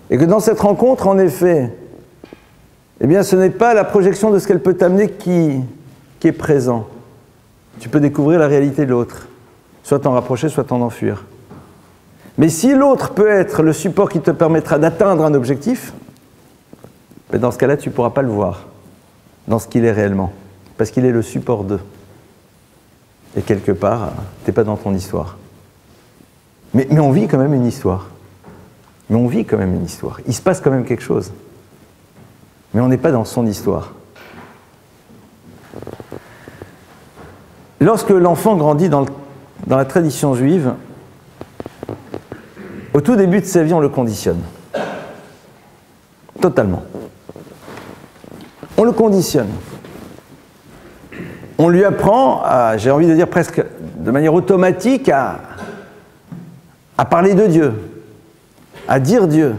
S1: et que dans cette rencontre, en effet, eh bien ce n'est pas la projection de ce qu'elle peut t'amener qui est présent. Tu peux découvrir la réalité de l'autre, soit t'en rapprocher, soit t'en enfuir. Mais si l'autre peut être le support qui te permettra d'atteindre un objectif, ben dans ce cas-là, tu ne pourras pas le voir dans ce qu'il est réellement, parce qu'il est le support d'eux. Et quelque part, tu n'es pas dans ton histoire. Mais on vit quand même une histoire. Mais on vit quand même une histoire. Il se passe quand même quelque chose. Mais on n'est pas dans son histoire. Lorsque l'enfant grandit dans la tradition juive, au tout début de sa vie, on le conditionne. Totalement. On le conditionne. On lui apprend, j'ai envie de dire presque de manière automatique, à parler de Dieu, à dire Dieu.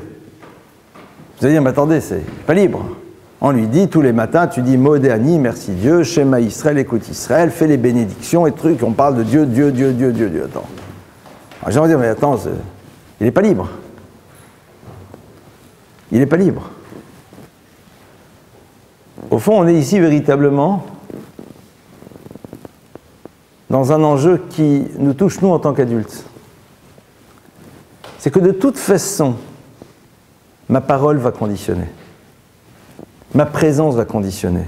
S1: Vous allez dire, mais attendez, c'est pas libre. On lui dit tous les matins, tu dis Modéani, merci Dieu, Shema Israël, écoute Israël, fais les bénédictions et trucs, on parle de Dieu, Dieu, Dieu, Dieu, Dieu, Dieu. Attends. Alors, j'ai envie de dire, mais attends, il n'est pas libre. Il n'est pas libre. Au fond, on est ici véritablement dans un enjeu qui nous touche, nous, en tant qu'adultes. C'est que de toute façon, ma parole va conditionner. Ma présence va conditionner.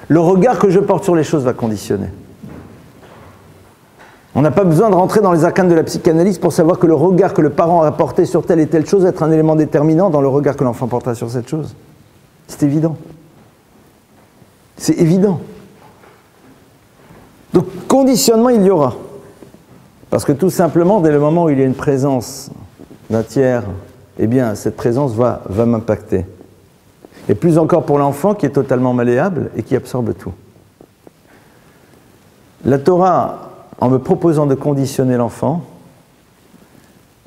S1: Le regard que je porte sur les choses va conditionner. On n'a pas besoin de rentrer dans les arcanes de la psychanalyse pour savoir que le regard que le parent a porté sur telle et telle chose va être un élément déterminant dans le regard que l'enfant portera sur cette chose. C'est évident. C'est évident. Donc, conditionnement, il y aura. Parce que tout simplement, dès le moment où il y a une présence d'un tiers, eh bien, cette présence va m'impacter. Et plus encore pour l'enfant qui est totalement malléable et qui absorbe tout. La Torah, en me proposant de conditionner l'enfant,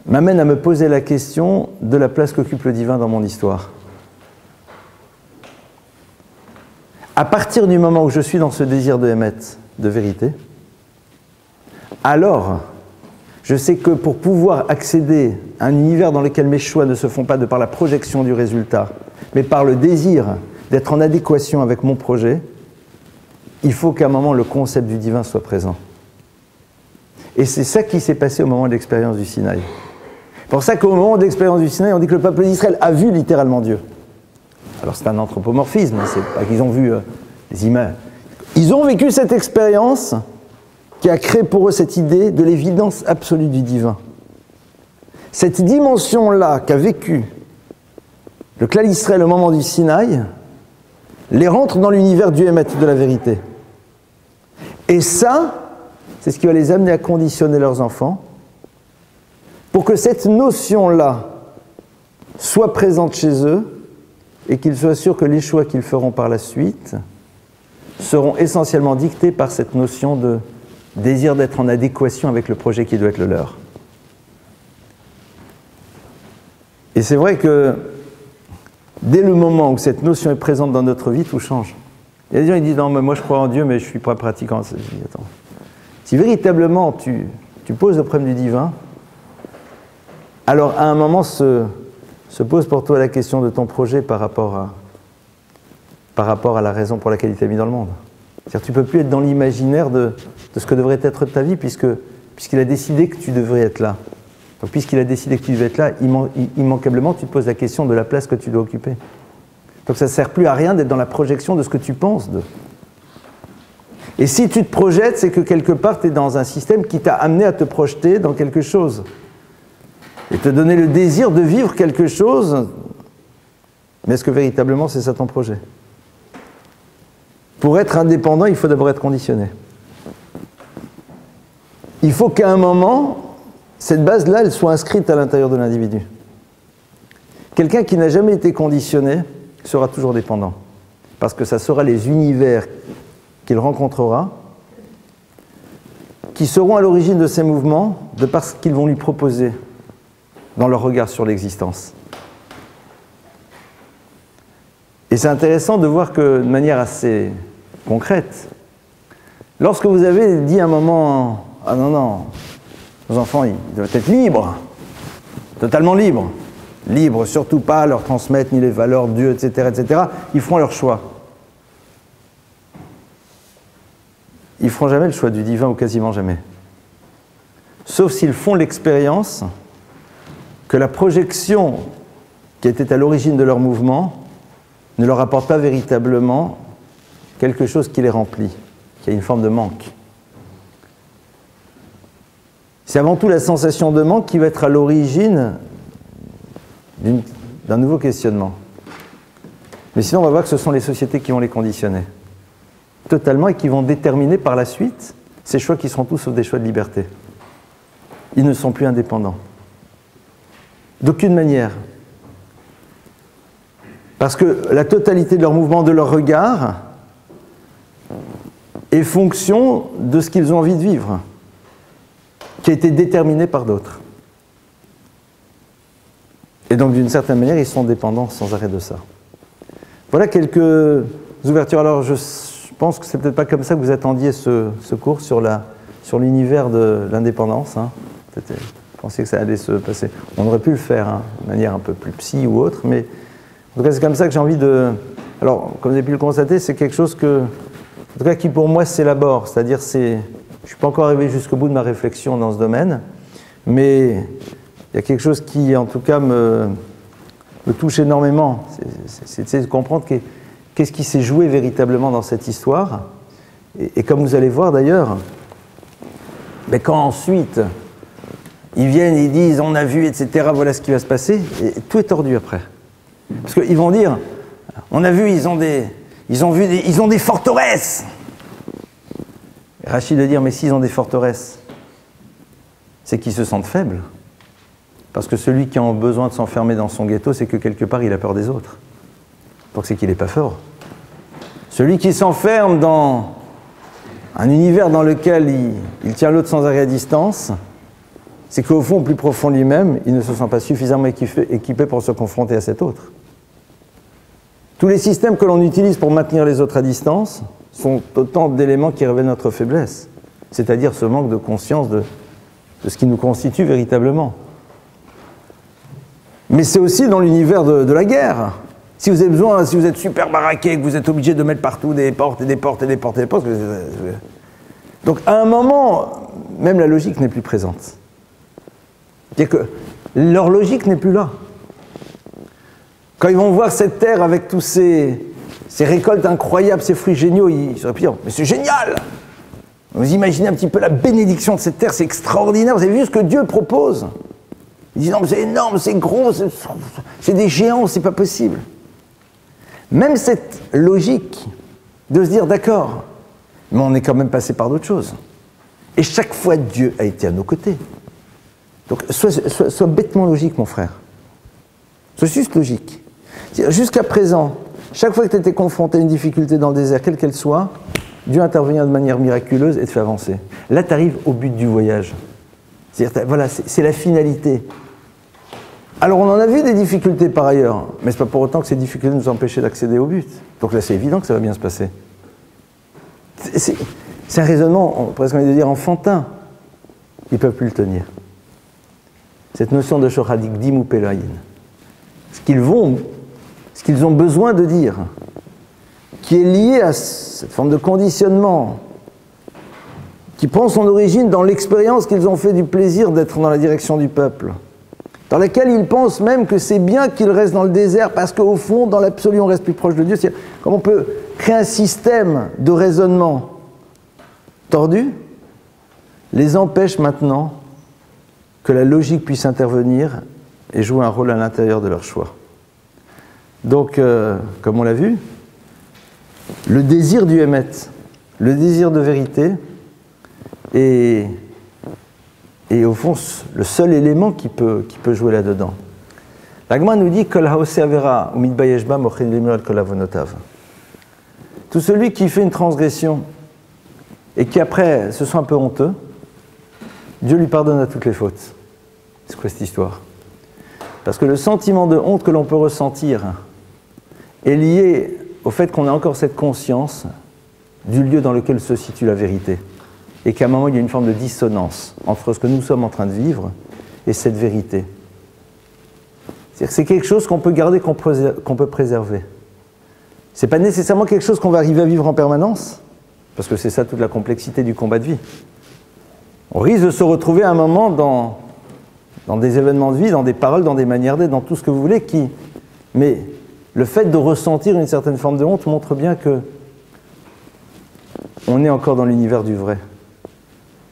S1: m'amène à me poser la question de la place qu'occupe le divin dans mon histoire. À partir du moment où je suis dans ce désir de Hémet, de vérité, alors je sais que pour pouvoir accéder à un univers dans lequel mes choix ne se font pas de par la projection du résultat, mais par le désir d'être en adéquation avec mon projet, il faut qu'à un moment le concept du divin soit présent. Et c'est ça qui s'est passé au moment de l'expérience du Sinaï. C'est pour ça qu'au moment de l'expérience du Sinaï, on dit que le peuple d'Israël a vu littéralement Dieu. Alors c'est un anthropomorphisme, c'est pas qu'ils ont vu des images. Ils ont vécu cette expérience qui a créé pour eux cette idée de l'évidence absolue du divin. Cette dimension-là qu'a vécu le clan d'Israël au moment du Sinaï les rentre dans l'univers du Hémet, de la vérité. Et ça, c'est ce qui va les amener à conditionner leurs enfants pour que cette notion-là soit présente chez eux et qu'ils soient sûrs que les choix qu'ils feront par la suite seront essentiellement dictés par cette notion de désir d'être en adéquation avec le projet qui doit être le leur. Et c'est vrai que dès le moment où cette notion est présente dans notre vie, tout change. Il y a des gens qui disent « Non, mais moi je crois en Dieu, mais je ne suis pas pratiquant. » Je dis « Attends. Si véritablement tu poses le problème du divin, alors à un moment se pose pour toi la question de ton projet par rapport à la raison pour laquelle il t'a mis dans le monde. C'est-à-dire tu ne peux plus être dans l'imaginaire de ce que devrait être ta vie puisqu'il a décidé que tu devrais être là. Donc puisqu'il a décidé que tu devais être là, immanquablement tu te poses la question de la place que tu dois occuper. Donc ça ne sert plus à rien d'être dans la projection de ce que tu penses d'eux. Et si tu te projettes, c'est que quelque part tu es dans un système qui t'a amené à te projeter dans quelque chose. Et te donner le désir de vivre quelque chose, mais est-ce que véritablement c'est ça ton projet ? Pour être indépendant, il faut d'abord être conditionné. Il faut qu'à un moment, cette base-là, elle soit inscrite à l'intérieur de l'individu. Quelqu'un qui n'a jamais été conditionné sera toujours dépendant, parce que ça sera les univers qu'il rencontrera qui seront à l'origine de ces mouvements, de par ce qu'ils vont lui proposer dans leur regard sur l'existence. Et c'est intéressant de voir que, de manière assez concrète, lorsque vous avez dit à un moment « Ah non, non, nos enfants, ils doivent être libres, totalement libres, libres, surtout pas leur transmettre ni les valeurs de Dieu, etc., etc. » Ils feront leur choix. Ils ne feront jamais le choix du divin, ou quasiment jamais. Sauf s'ils font l'expérience que la projection qui était à l'origine de leur mouvement ne leur apporte pas véritablement quelque chose qui les remplit, qui a une forme de manque. C'est avant tout la sensation de manque qui va être à l'origine d'un nouveau questionnement. Mais sinon, on va voir que ce sont les sociétés qui vont les conditionner, totalement, et qui vont déterminer par la suite ces choix qui seront tous sauf des choix de liberté. Ils ne sont plus indépendants. D'aucune manière. Parce que la totalité de leur mouvement, de leur regard, est fonction de ce qu'ils ont envie de vivre, qui a été déterminé par d'autres. Et donc, d'une certaine manière, ils sont dépendants sans arrêt de ça. Voilà quelques ouvertures. Alors, je pense que c'est peut-être pas comme ça que vous attendiez ce cours sur l'univers de l'indépendance. Hein. Peut-être, je pensais que ça allait se passer. On aurait pu le faire hein, de manière un peu plus psy ou autre, mais en tout cas, c'est comme ça que j'ai envie de... Alors, comme vous avez pu le constater, c'est quelque chose que, en tout cas, qui pour moi s'élabore. C'est-à-dire, je ne suis pas encore arrivé jusqu'au bout de ma réflexion dans ce domaine, mais il y a quelque chose qui, en tout cas, me touche énormément. C'est de comprendre qu'est-ce qui s'est joué véritablement dans cette histoire. Et comme vous allez voir d'ailleurs, mais quand ensuite ils viennent et ils disent on a vu, etc., voilà ce qui va se passer, et tout est tordu après. Parce qu'ils vont dire on a vu, ils ont des forteresses. Et Rachid de dire mais s'ils ont des forteresses, c'est qu'ils se sentent faibles. Parce que celui qui a besoin de s'enfermer dans son ghetto, c'est que quelque part il a peur des autres. Donc c'est qu'il n'est pas fort. Celui qui s'enferme dans un univers dans lequel il tient l'autre sans arrêt à distance, c'est qu'au fond, au plus profond de lui-même, il ne se sent pas suffisamment équipé pour se confronter à cet autre. Tous les systèmes que l'on utilise pour maintenir les autres à distance sont autant d'éléments qui révèlent notre faiblesse, c'est-à-dire ce manque de conscience de ce qui nous constitue véritablement. Mais c'est aussi dans l'univers de la guerre. Si vous avez besoin, si vous êtes super baraqué, que vous êtes obligé de mettre partout des portes et des portes et des portes et des portes, donc à un moment, même la logique n'est plus présente. C'est-à-dire que leur logique n'est plus là. Quand ils vont voir cette terre avec tous ces récoltes incroyables, ces fruits géniaux, ils se disent mais c'est génial! Vous imaginez un petit peu la bénédiction de cette terre, c'est extraordinaire, vous avez vu ce que Dieu propose? Ils disent non mais c'est énorme, c'est gros, c'est des géants, c'est pas possible. Même cette logique de se dire d'accord, mais on est quand même passé par d'autres choses. Et chaque fois Dieu a été à nos côtés. Donc sois bêtement logique mon frère. Sois juste logique. Jusqu'à présent, chaque fois que tu étais confronté à une difficulté dans le désert, quelle qu'elle soit, Dieu intervient de manière miraculeuse et te fait avancer. Là tu arrives au but du voyage. C'est-à-dire, voilà, c'est la finalité. Alors on en a vu des difficultés par ailleurs, mais ce n'est pas pour autant que ces difficultés nous empêchaient d'accéder au but. Donc là c'est évident que ça va bien se passer. C'est un raisonnement, presque envie de dire enfantin. Ils ne peuvent plus le tenir. Cette notion de shoradik ou pelayin. Ce qu'ils ont besoin de dire, qui est lié à cette forme de conditionnement, qui prend son origine dans l'expérience qu'ils ont fait du plaisir d'être dans la direction du peuple, dans laquelle ils pensent même que c'est bien qu'ils restent dans le désert parce qu'au fond, dans l'absolu, on reste plus proche de Dieu. C'est-à-dire, comme on peut créer un système de raisonnement tordu, les empêche maintenant que la logique puisse intervenir et jouer un rôle à l'intérieur de leur choix. Donc, comme on l'a vu, le désir du émet, le désir de vérité est est au fond le seul élément qui peut jouer là-dedans. L'Agma nous dit Kol haose avera umidbayesh ba mochen limrod kol avonotav. Tout celui qui fait une transgression et qui après se sent un peu honteux, Dieu lui pardonne à toutes les fautes. C'est quoi cette histoire? Parce que le sentiment de honte que l'on peut ressentir est lié au fait qu'on a encore cette conscience du lieu dans lequel se situe la vérité. Et qu'à un moment, il y a une forme de dissonance entre ce que nous sommes en train de vivre et cette vérité. C'est-à-dire que c'est quelque chose qu'on peut garder, qu'on peut préserver. Ce n'est pas nécessairement quelque chose qu'on va arriver à vivre en permanence, parce que c'est ça toute la complexité du combat de vie. On risque de se retrouver à un moment dans des événements de vie, dans des paroles, dans des manières d'être, dans tout ce que vous voulez, mais le fait de ressentir une certaine forme de honte montre bien que on est encore dans l'univers du vrai.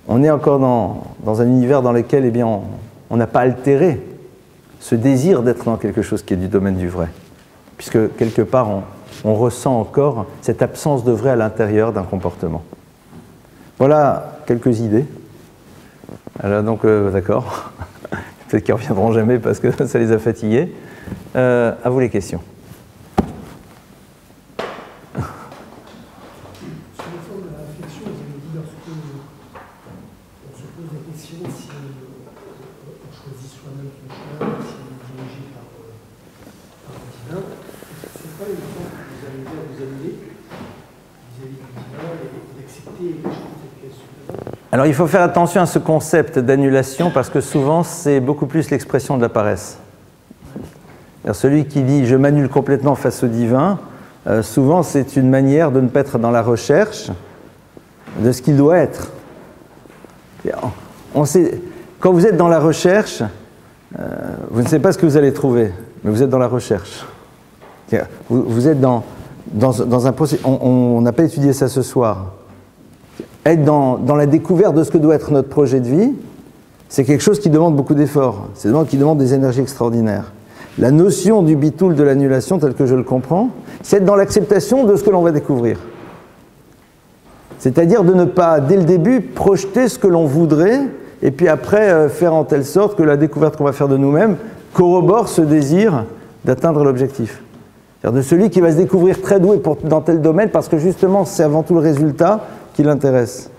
S1: On est encore dans un univers dans lequel eh bien, on n'a pas altéré ce désir d'être dans quelque chose qui est du domaine du vrai. Puisque quelque part, on ressent encore cette absence de vrai à l'intérieur d'un comportement. Voilà quelques idées. Alors donc, d'accord. Peut-être qu'ils ne reviendront jamais parce que ça les a fatigués. À vous les questions. Alors il faut faire attention à ce concept d'annulation parce que souvent c'est beaucoup plus l'expression de la paresse. Alors, celui qui dit « je m'annule complètement face au divin », souvent c'est une manière de ne pas être dans la recherche de ce qu'il doit être. On sait, quand vous êtes dans la recherche, vous ne savez pas ce que vous allez trouver, mais vous êtes dans la recherche. Vous êtes dans un processus, on n'a pas étudié ça ce soir. Être dans la découverte de ce que doit être notre projet de vie, c'est quelque chose qui demande beaucoup d'efforts, c'est qui demande des énergies extraordinaires. La notion du bitoul, de l'annulation, telle que je le comprends, c'est être dans l'acceptation de ce que l'on va découvrir. C'est-à-dire de ne pas, dès le début, projeter ce que l'on voudrait, et puis après faire en telle sorte que la découverte qu'on va faire de nous-mêmes corrobore ce désir d'atteindre l'objectif. C'est-à-dire de celui qui va se découvrir très doué dans tel domaine, parce que justement, c'est avant tout le résultat qui l'intéresse.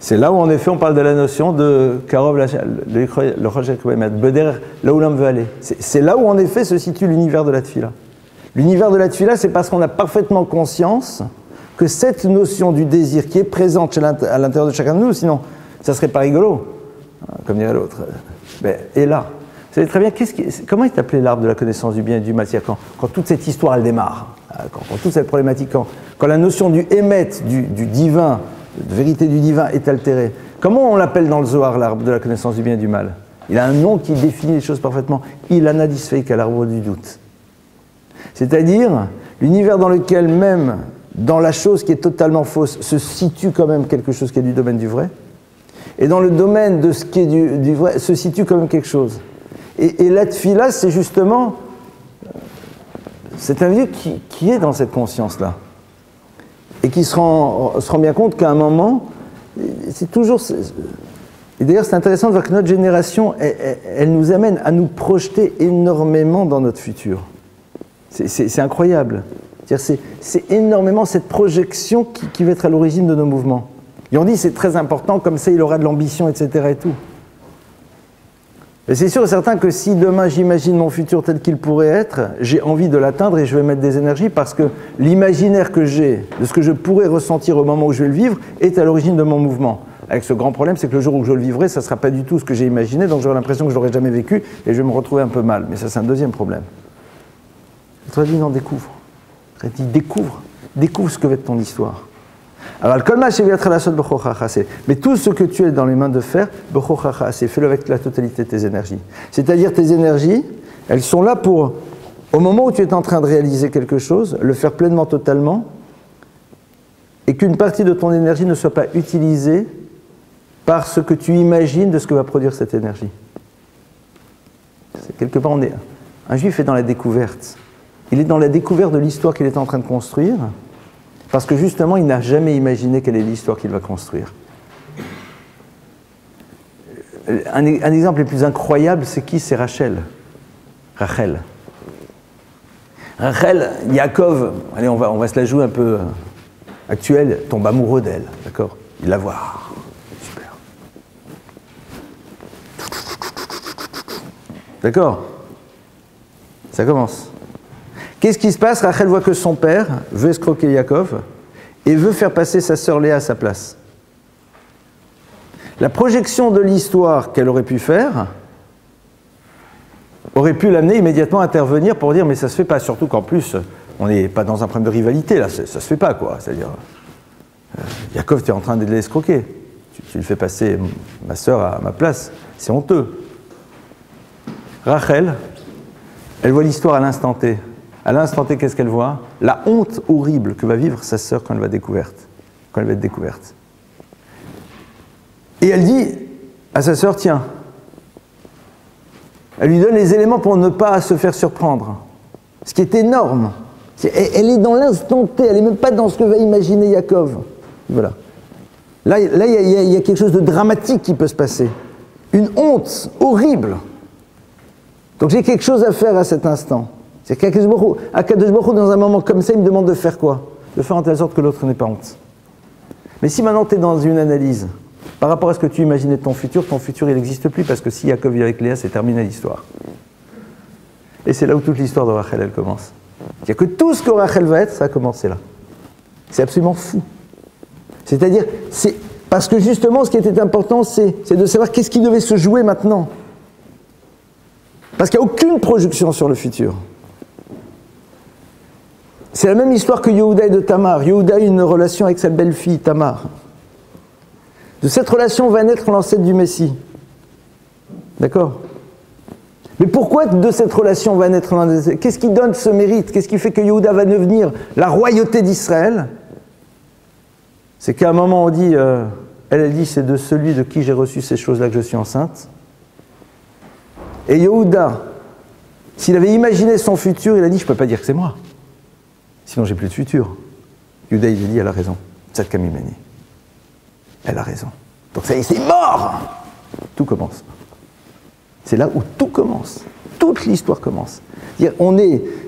S1: C'est là où en effet on parle de la notion de Karov, le Roger Beder, là où l'homme veut aller. C'est là où en effet se situe l'univers de la Tfila. L'univers de la Tfila, c'est parce qu'on a parfaitement conscience que cette notion du désir qui est présente à l'intérieur de chacun de nous, sinon ça serait pas rigolo, comme dirait l'autre, est là. Vous savez très bien, comment est appelé l'arbre de la connaissance du bien et du mal, quand toute cette histoire elle démarre, quand toute cette problématique, quand la notion du émet, du divin, de vérité du divin est altérée. Comment on l'appelle dans le Zohar, l'arbre de la connaissance du bien et du mal? Il a un nom qui définit les choses parfaitement. Il anadisfeik à l'arbre du doute. C'est-à-dire l'univers dans lequel même, dans la chose qui est totalement fausse, se situe quand même quelque chose qui est du domaine du vrai, et dans le domaine de ce qui est du vrai, se situe quand même quelque chose. Et la tfila, c'est justement cet individu qui est dans cette conscience-là. Et qui se rend bien compte qu'à un moment, c'est toujours... Et d'ailleurs, c'est intéressant de voir que notre génération, elle nous amène à nous projeter énormément dans notre futur. C'est incroyable. C'est énormément cette projection qui va être à l'origine de nos mouvements. Et on dit c'est très important, comme ça il aura de l'ambition, etc. et tout. Et c'est sûr et certain que si demain j'imagine mon futur tel qu'il pourrait être, j'ai envie de l'atteindre et je vais mettre des énergies parce que l'imaginaire que j'ai de ce que je pourrais ressentir au moment où je vais le vivre est à l'origine de mon mouvement. Avec ce grand problème, c'est que le jour où je le vivrai, ça ne sera pas du tout ce que j'ai imaginé, donc j'aurai l'impression que je ne l'aurais jamais vécu et je vais me retrouver un peu mal. Mais ça, c'est un deuxième problème. Tu as dit non, découvre. Tu as dit découvre ce que va être ton histoire. Alors, mais tout ce que tu es dans les mains de faire, fais-le avec la totalité de tes énergies. C'est-à-dire tes énergies, elles sont là pour, au moment où tu es en train de réaliser quelque chose, le faire pleinement, totalement, et qu'une partie de ton énergie ne soit pas utilisée par ce que tu imagines de ce que va produire cette énergie. Quelque part, un juif est dans la découverte. Il est dans la découverte de l'histoire qu'il est en train de construire, Parce que justement, il n'a jamais imaginé quelle est l'histoire qu'il va construire. Un exemple le plus incroyable, c'est qui? C'est Rachel. Rachel, Yaakov, allez, on va se la jouer un peu actuelle, tombe amoureux d'elle, d'accord? Il la voit, super. D'accord? Ça commence. Qu'est-ce qui se passe? Rachel voit que son père veut escroquer Yaakov et veut faire passer sa sœur Léa à sa place. La projection de l'histoire qu'elle aurait pu faire aurait pu l'amener immédiatement à intervenir pour dire mais ça se fait pas, surtout qu'en plus on n'est pas dans un problème de rivalité, là ça se fait pas quoi, c'est-à-dire Yaakov, tu es en train de l'escroquer, tu le fais passer ma sœur à ma place, c'est honteux. Rachel, elle voit l'histoire à l'instant T. À l'instant T, qu'est-ce qu'elle voit? La honte horrible que va vivre sa sœur quand elle va être découverte. Et elle dit à sa sœur, tiens, elle lui donne les éléments pour ne pas se faire surprendre. Ce qui est énorme. Elle est dans l'instant T, elle n'est même pas dans ce que va imaginer Yaakov. Voilà. Là, il y a quelque chose de dramatique qui peut se passer. Une honte horrible. Donc j'ai quelque chose à faire à cet instant. C'est qu'Akadosh Baruch Hu, dans un moment comme ça, il me demande de faire quoi? De faire en telle sorte que l'autre n'ait pas honte. Mais si maintenant tu es dans une analyse, par rapport à ce que tu imaginais de ton futur il n'existe plus, parce que si Yaakov vit avec Léa, c'est terminé l'histoire. Et c'est là où toute l'histoire de Rachel, elle commence. Il n'y a que tout ce que Rachel va être, ça a commencé là. C'est absolument fou. C'est-à-dire, c'est parce que justement, ce qui était important, c'est de savoir qu'est-ce qui devait se jouer maintenant. Parce qu'il n'y a aucune projection sur le futur. C'est la même histoire que Yehuda et de Tamar. Yehuda a une relation avec sa belle-fille, Tamar. De cette relation va naître l'ancêtre du Messie. D'accord? Mais pourquoi de cette relation va naître l'ancêtre? Qu'est-ce qui donne ce mérite? Qu'est-ce qui fait que Yehuda va devenir la royauté d'Israël? C'est qu'à un moment on dit, elle dit, c'est de celui de qui j'ai reçu ces choses-là que je suis enceinte. Et Yehuda, s'il avait imaginé son futur, il a dit, je ne peux pas dire que c'est moi. Sinon j'ai plus de futur. Yehuda, il a dit, elle a raison. Tzadka mimeni. Elle a raison. Donc ça y est, c'est mort! Tout commence. C'est là où tout commence. Toute l'histoire commence.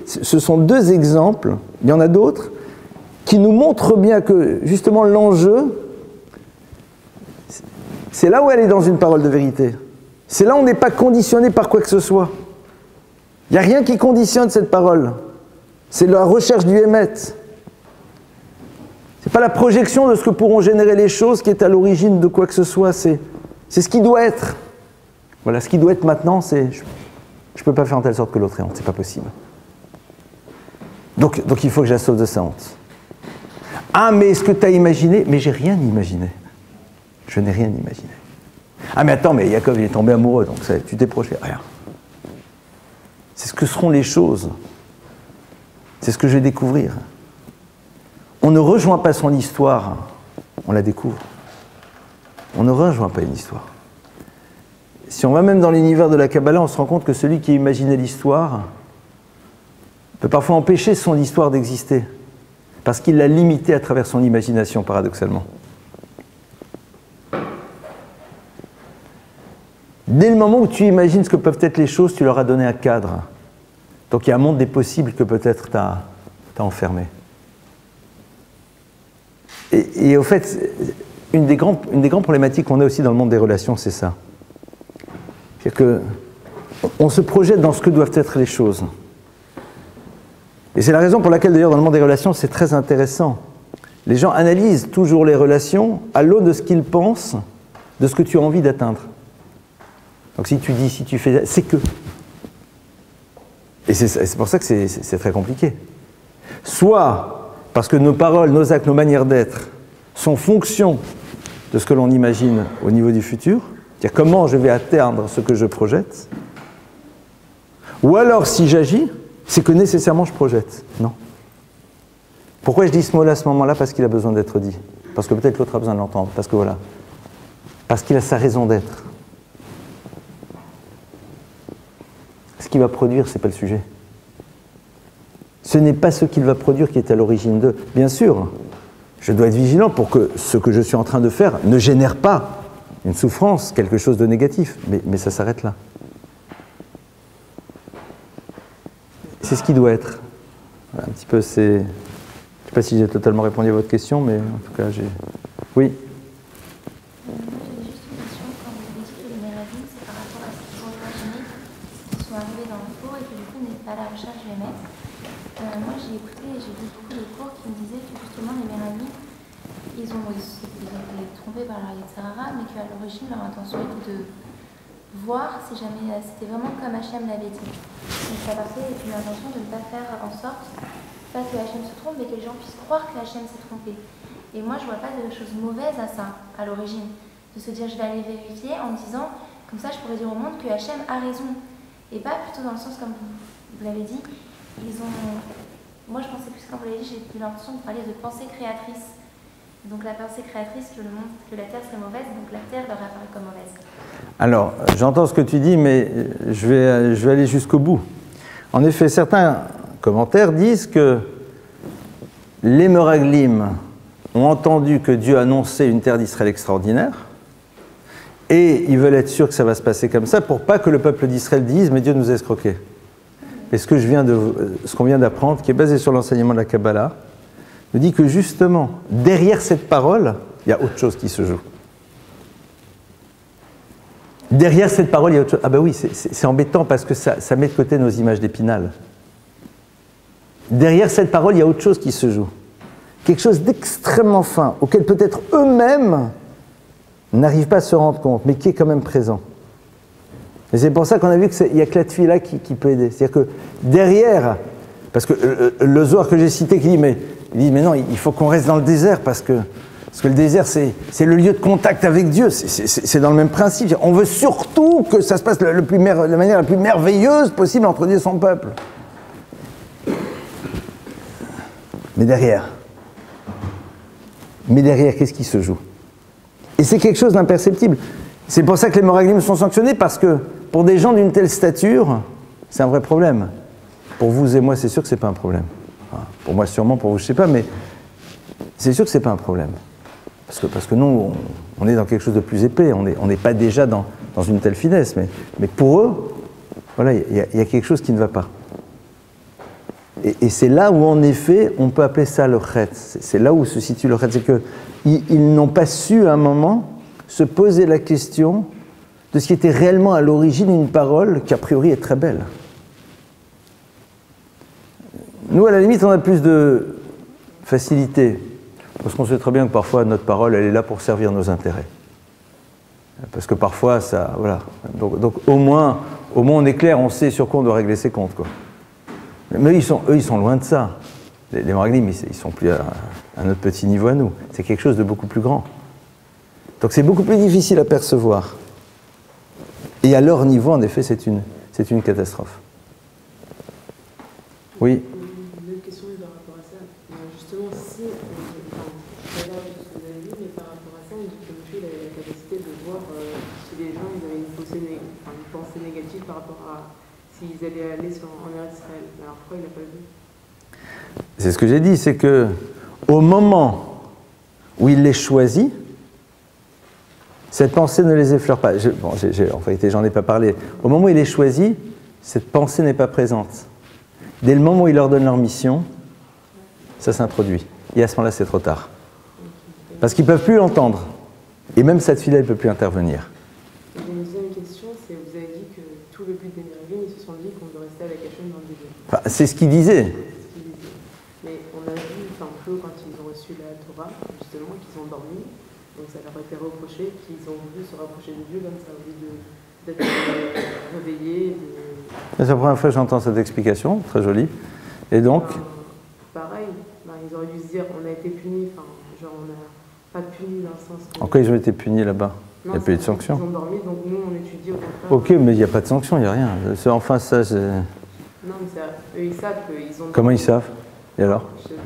S1: Ce sont deux exemples, il y en a d'autres, qui nous montrent bien que, justement, l'enjeu, c'est là où elle est dans une parole de vérité. C'est là où on n'est pas conditionné par quoi que ce soit. Il n'y a rien qui conditionne cette parole. C'est la recherche du Hémet. C'est pas la projection de ce que pourront générer les choses qui est à l'origine de quoi que ce soit, c'est ce qui doit être. Voilà, ce qui doit être maintenant, c'est je peux pas faire en telle sorte que l'autre ait honte, c'est pas possible. Donc il faut que je la sauve de sa honte. Ah, mais est-ce que tu as imaginé? Mais j'ai rien imaginé. Je n'ai rien imaginé. Ah, mais attends, mais Yaakov, il est tombé amoureux, donc ça, tu t'es projeté. Rien. C'est ce que seront les choses. C'est ce que je vais découvrir. On ne rejoint pas son histoire, on la découvre. On ne rejoint pas une histoire. Si on va même dans l'univers de la Kabbalah, on se rend compte que celui qui a imaginé l'histoire peut parfois empêcher son histoire d'exister, parce qu'il l'a limitée à travers son imagination, paradoxalement. Dès le moment où tu imagines ce que peuvent être les choses, tu leur as donné un cadre. Donc il y a un monde des possibles que peut-être tu as enfermé. Et au fait, une des grandes problématiques qu'on a aussi dans le monde des relations, c'est ça. C'est-à-dire qu'on se projette dans ce que doivent être les choses. Et c'est la raison pour laquelle, d'ailleurs, dans le monde des relations, c'est très intéressant. Les gens analysent toujours les relations à l'aune de ce qu'ils pensent, de ce que tu as envie d'atteindre. Donc si tu dis, si tu fais, c'est que. Et c'est pour ça que c'est très compliqué. Soit parce que nos paroles, nos actes, nos manières d'être sont fonction de ce que l'on imagine au niveau du futur, c'est-à-dire comment je vais atteindre ce que je projette, ou alors si j'agis, c'est que nécessairement je projette. Non. Pourquoi je dis ce mot-là à ce moment-là? Parce qu'il a besoin d'être dit. Parce que peut-être l'autre a besoin de l'entendre. Parce que voilà. Parce qu'il a sa raison d'être. Ce qu'il va produire, ce n'est pas le sujet. Ce n'est pas ce qu'il va produire qui est à l'origine d'eux. Bien sûr, Je dois être vigilant pour que ce que je suis en train de faire ne génère pas une souffrance, quelque chose de négatif. Mais ça s'arrête là. C'est ce qui doit être. Un petit peu, c'est... Je ne sais pas si j'ai totalement répondu à votre question, mais en tout cas, j'ai... Oui.
S2: J'avais juste une question. Quand vous avez dit que les méravines, c'est par rapport à ce qu'ils ont imaginé, qu'ils sont arrivés dans le cours et que du coup, on n'est pas à la recherche du maître. Moi, j'ai écouté et j'ai vu beaucoup de cours qui me disaient que justement, les méravines, ils ont été trompés par la Yetzirah, mais qu'à l'origine, leur intention était de voir si jamais c'était vraiment comme Hachem l'avait dit. Donc ça partait d'une intention de ne pas faire en sorte, pas que Hachem se trompe, mais que les gens puissent croire que Hachem s'est trompé. Et moi, je vois pas de choses mauvaises à ça, à l'origine. De se dire, je vais aller vérifier en me disant, comme ça, je pourrais dire au monde que Hachem a raison. Et pas plutôt dans le sens comme vous l'avez dit, moi, je pensais plus, quand vous l'avez dit, j'ai eu l'impression de parler de pensée créatrice. Donc la pensée créatrice que le monde, que la Terre serait mauvaise, donc la Terre leur apparaît comme mauvaise. Alors,
S1: j'entends ce que tu dis, mais je vais aller jusqu'au bout. En effet, certains commentaires disent que les Meraglim ont entendu que Dieu annonçait une terre d'Israël extraordinaire, et ils veulent être sûrs que ça va se passer comme ça, pour pas que le peuple d'Israël dise « mais Dieu nous a escroqués ». Et ce qu'on vient d'apprendre, qui est basé sur l'enseignement de la Kabbalah, nous dit que justement, derrière cette parole, il y a autre chose qui se joue. Derrière cette parole, il y a autre chose. Ah ben oui, c'est embêtant parce que ça met de côté nos images d'Épinal. Derrière cette parole, il y a autre chose qui se joue. Quelque chose d'extrêmement fin, auquel peut-être eux-mêmes n'arrivent pas à se rendre compte, mais qui est quand même présent. Et c'est pour ça qu'on a vu qu'il n'y a que la tefila qui peut aider. C'est-à-dire que derrière, parce que le Zohar que j'ai cité qui dit mais non, il faut qu'on reste dans le désert parce que le désert c'est le lieu de contact avec Dieu, c'est dans le même principe. On veut surtout que ça se passe de la manière la plus merveilleuse possible entre Dieu et son peuple. Mais derrière, qu'est-ce qui se joue? Et c'est quelque chose d'imperceptible. C'est pour ça que les Meraglim sont sanctionnés, parce que pour des gens d'une telle stature, c'est un vrai problème. Pour vous et moi, c'est sûr que c'est pas un problème. Enfin, pour moi, sûrement, pour vous, je sais pas, mais c'est sûr que c'est pas un problème. Parce que nous, on est dans quelque chose de plus épais. On n'est pas déjà dans une telle finesse. Mais pour eux, voilà, il y a quelque chose qui ne va pas. Et c'est là où, en effet, on peut appeler ça le chet. C'est là où se situe le chet. C'est qu'ils n'ont pas su, à un moment, se poser la question de ce qui était réellement à l'origine une parole qui, a priori, est très belle. Nous, à la limite, on a plus de facilité, parce qu'on sait très bien que parfois, notre parole, elle est là pour servir nos intérêts. Parce que parfois, ça... Voilà. Donc au moins, on est clair, on sait sur quoi on doit régler ses comptes, quoi. Mais eux, ils sont loin de ça. Les Meraglim, ils sont plus à notre petit niveau à nous. C'est quelque chose de beaucoup plus grand. Donc c'est beaucoup plus difficile à percevoir. Et à leur niveau, en effet, c'est une catastrophe. Oui.
S3: Une autre question par rapport à ça. Justement, si, je ne sais pas ce que vous avez dit, mais par rapport à ça, on dit que Moshe avait la capacité de voir si les gens ils avaient une pensée négative par rapport à s'ils allaient aller en Israël. Alors pourquoi il n'a pas vu?
S1: C'est ce que j'ai dit, c'est que au moment où il les choisit, cette pensée ne les effleure pas. En réalité, j'en ai pas parlé. Au moment où il les choisit, cette pensée n'est pas présente. Dès le moment où il leur donne leur mission, ça s'introduit. Et à ce moment-là, c'est trop tard. Parce qu'ils ne peuvent plus l'entendre. Et même cette fille-là, elle ne peut plus intervenir.
S3: Et une deuxième question, c'est vous avez dit que tout le but des Meraglim, ils se sont dit qu'on doit rester avec Hachem dans le désert.
S1: Enfin, c'est ce qu'il disait.
S3: Mais on a vu un peu quand ils ont reçu la Torah, justement, qu'ils ont dormi. Donc ça leur a été reproché qu'ils ont voulu se rapprocher de Dieu comme ça, au lieu d'être réveillés.
S1: C'est la première fois que j'entends cette explication, très jolie. Et donc
S3: pareil, ils auraient dû se dire on a été punis, genre on n'a pas punis dans le sens que...
S1: En quoi ils ont été punis là-bas? Il n'y a pas eu de sanction.
S3: Ils ont dormi, donc nous on étudie au contraire.
S1: Ok, mais il n'y a pas de sanction, il n'y a rien. Enfin, ça, c'est...
S3: Non, mais eux ils savent qu'ils ont dormi.
S1: Comment ils savent? Et alors?
S3: Je sais pas,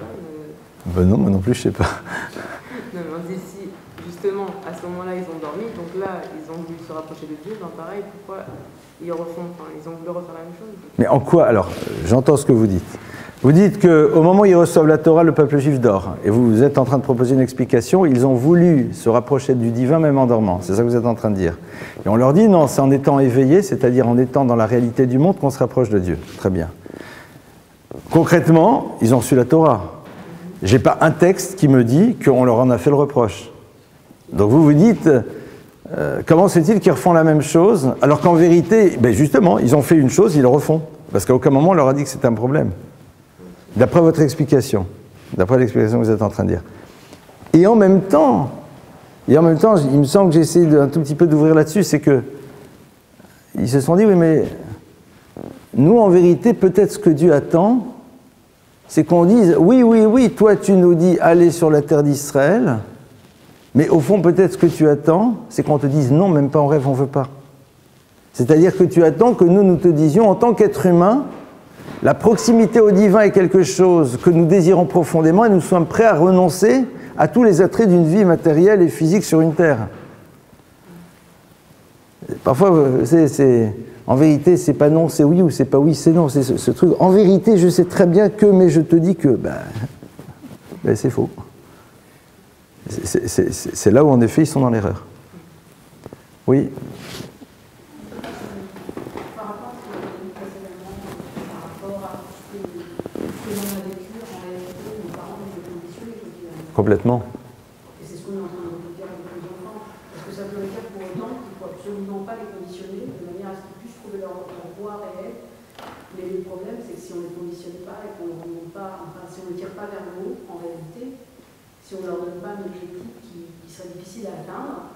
S3: mais...
S1: Ben non, moi non plus, je sais pas.
S3: Non, mais on dit si, justement, à ce moment-là, ils ont dormi, donc là, ils ont voulu se rapprocher de Dieu, ben pareil, pourquoi ils refont, ils ont voulu refaire la même chose?
S1: Mais en quoi? Alors, j'entends ce que vous dites. Vous dites qu'au moment où ils reçoivent la Torah, le peuple juif dort. Et vous êtes en train de proposer une explication. Ils ont voulu se rapprocher du divin même en dormant. C'est ça que vous êtes en train de dire. Et on leur dit non, c'est en étant éveillé, c'est-à-dire en étant dans la réalité du monde qu'on se rapproche de Dieu. Très bien. Concrètement, ils ont reçu la Torah. Je n'ai pas un texte qui me dit qu'on leur en a fait le reproche. Donc vous vous dites, comment se fait-il qu'ils refont la même chose alors qu'en vérité, ben justement, ils ont fait une chose, ils le refont. Parce qu'à aucun moment on leur a dit que c'était un problème. D'après votre explication, d'après l'explication que vous êtes en train de dire. Et en même temps, il me semble que j'ai essayé un tout petit peu d'ouvrir là-dessus, c'est que ils se sont dit, oui mais nous en vérité, peut-être ce que Dieu attend, c'est qu'on dise, oui, toi tu nous dis allez sur la terre d'Israël, mais au fond peut-être ce que tu attends, c'est qu'on te dise non, même pas en rêve, on ne veut pas. C'est-à-dire que tu attends que nous te disions en tant qu'être humain, la proximité au divin est quelque chose que nous désirons profondément et nous sommes prêts à renoncer à tous les attraits d'une vie matérielle et physique sur une terre. Parfois, en vérité, c'est pas non, c'est oui, ou c'est pas oui, c'est non. C'est ce truc. En vérité, je sais très bien que, mais je te dis que, c'est faux. C'est là où, en effet, ils sont dans l'erreur. Oui. Complètement.
S4: Et c'est ce qu'on est en train de dire avec les enfants. Parce que ça veut dire pour autant qu'il ne faut absolument pas les conditionner de manière à ce qu'ils puissent trouver leur voie réelle. Mais le problème, c'est que si on ne les conditionne pas et qu'on ne remonte pas, enfin, si on ne les tire pas vers le haut, en réalité, si on ne leur donne pas un objectif qui serait difficile à atteindre,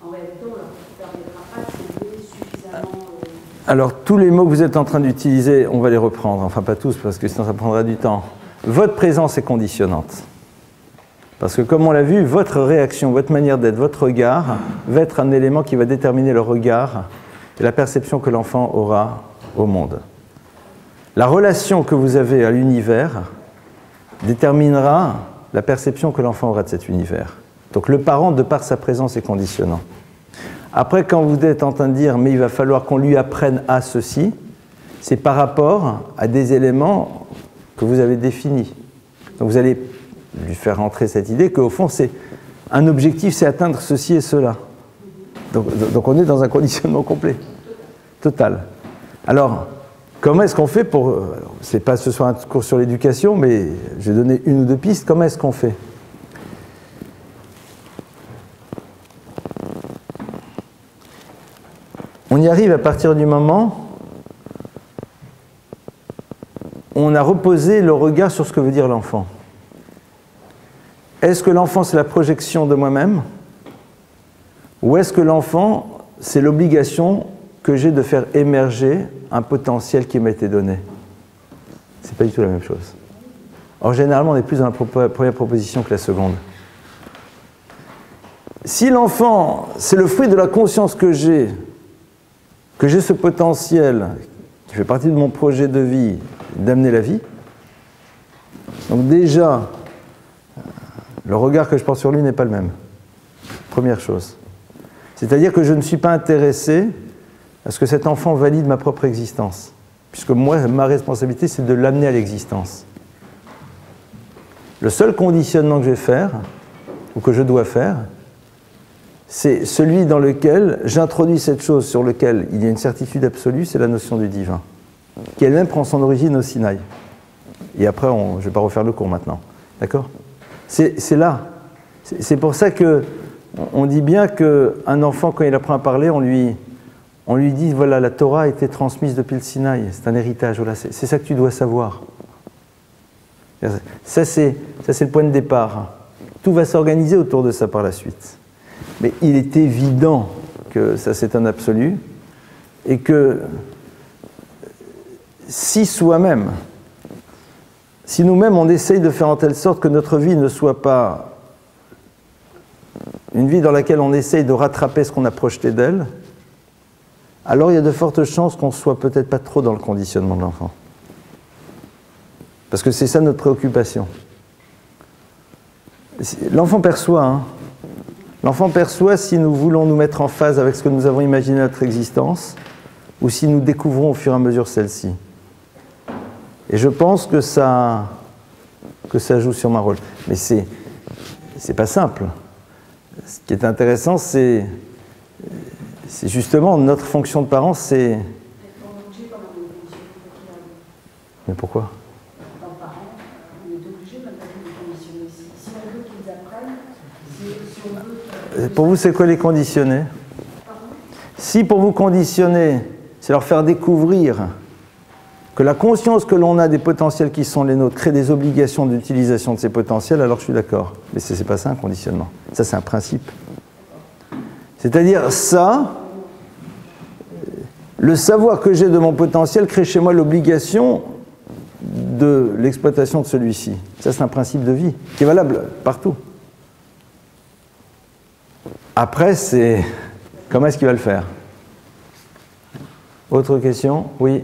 S4: en réalité, on ne leur permettra pas de s'élever suffisamment.
S1: Alors, tous les mots que vous êtes en train d'utiliser, on va les reprendre. Enfin, pas tous, parce que sinon ça prendra du temps. Votre présence est conditionnante. Parce que comme on l'a vu, votre réaction, votre manière d'être, votre regard va être un élément qui va déterminer le regard et la perception que l'enfant aura au monde. La relation que vous avez à l'univers déterminera la perception que l'enfant aura de cet univers. Donc le parent, de par sa présence, est conditionnant. Après, quand vous êtes en train de dire « mais il va falloir qu'on lui apprenne à ceci », c'est par rapport à des éléments que vous avez définis. Donc vous allez lui faire rentrer cette idée qu'au fond, c'est un objectif, c'est atteindre ceci et cela. Donc on est dans un conditionnement complet, total. Alors, comment est-ce qu'on fait pour... C'est pas ce soir un cours sur l'éducation, mais je vais donner une ou deux pistes. Comment est-ce qu'on fait ? On y arrive à partir du moment où on a reposé le regard sur ce que veut dire l'enfant. Est-ce que l'enfant, c'est la projection de moi-même ? Ou est-ce que l'enfant, c'est l'obligation que j'ai de faire émerger un potentiel qui m'a été donné ? C'est pas du tout la même chose. Or, généralement, on est plus dans la première proposition que la seconde. Si l'enfant, c'est le fruit de la conscience que j'ai ce potentiel qui fait partie de mon projet de vie, d'amener la vie, donc déjà, le regard que je porte sur lui n'est pas le même. Première chose. C'est-à-dire que je ne suis pas intéressé à ce que cet enfant valide ma propre existence. Puisque moi, ma responsabilité, c'est de l'amener à l'existence. Le seul conditionnement que je vais faire, ou que je dois faire, c'est celui dans lequel j'introduis cette chose sur laquelle il y a une certitude absolue, c'est la notion du divin, qui elle-même prend son origine au Sinaï. Et après, je ne vais pas refaire le cours maintenant. D'accord ? C'est là. C'est pour ça qu'on dit bien qu'un enfant, quand il apprend à parler, on lui dit, voilà, la Torah a été transmise depuis le Sinaï, c'est un héritage, voilà, c'est ça que tu dois savoir. Ça, c'est le point de départ. Tout va s'organiser autour de ça par la suite. Mais il est évident que ça, c'est un absolu, et que si nous-mêmes, on essaye de faire en telle sorte que notre vie ne soit pas une vie dans laquelle on essaye de rattraper ce qu'on a projeté d'elle, alors il y a de fortes chances qu'on ne soit peut-être pas trop dans le conditionnement de l'enfant. Parce que c'est ça notre préoccupation. L'enfant perçoit, hein. L'enfant perçoit si nous voulons nous mettre en phase avec ce que nous avons imaginé notre existence, ou si nous découvrons au fur et à mesure celle-ci. Et je pense que ça joue sur mon rôle. Mais c'est pas simple. Ce qui est intéressant, c'est justement notre fonction de parent, c'est... Mais pourquoi?
S4: En tant que parent, on est obligé maintenant de les conditionner. Si on veut qu'ils apprennent, si on veut...
S1: Pour vous, c'est quoi les conditionner? Si pour vous conditionner, c'est leur faire découvrir que la conscience que l'on a des potentiels qui sont les nôtres crée des obligations d'utilisation de ces potentiels, alors je suis d'accord. Mais c'est pas ça un conditionnement. Ça, c'est un principe. C'est-à-dire, ça, le savoir que j'ai de mon potentiel crée chez moi l'obligation de l'exploitation de celui-ci. Ça, c'est un principe de vie qui est valable partout. Après, c'est comment est-ce qu'il va le faire? Autre question? Oui.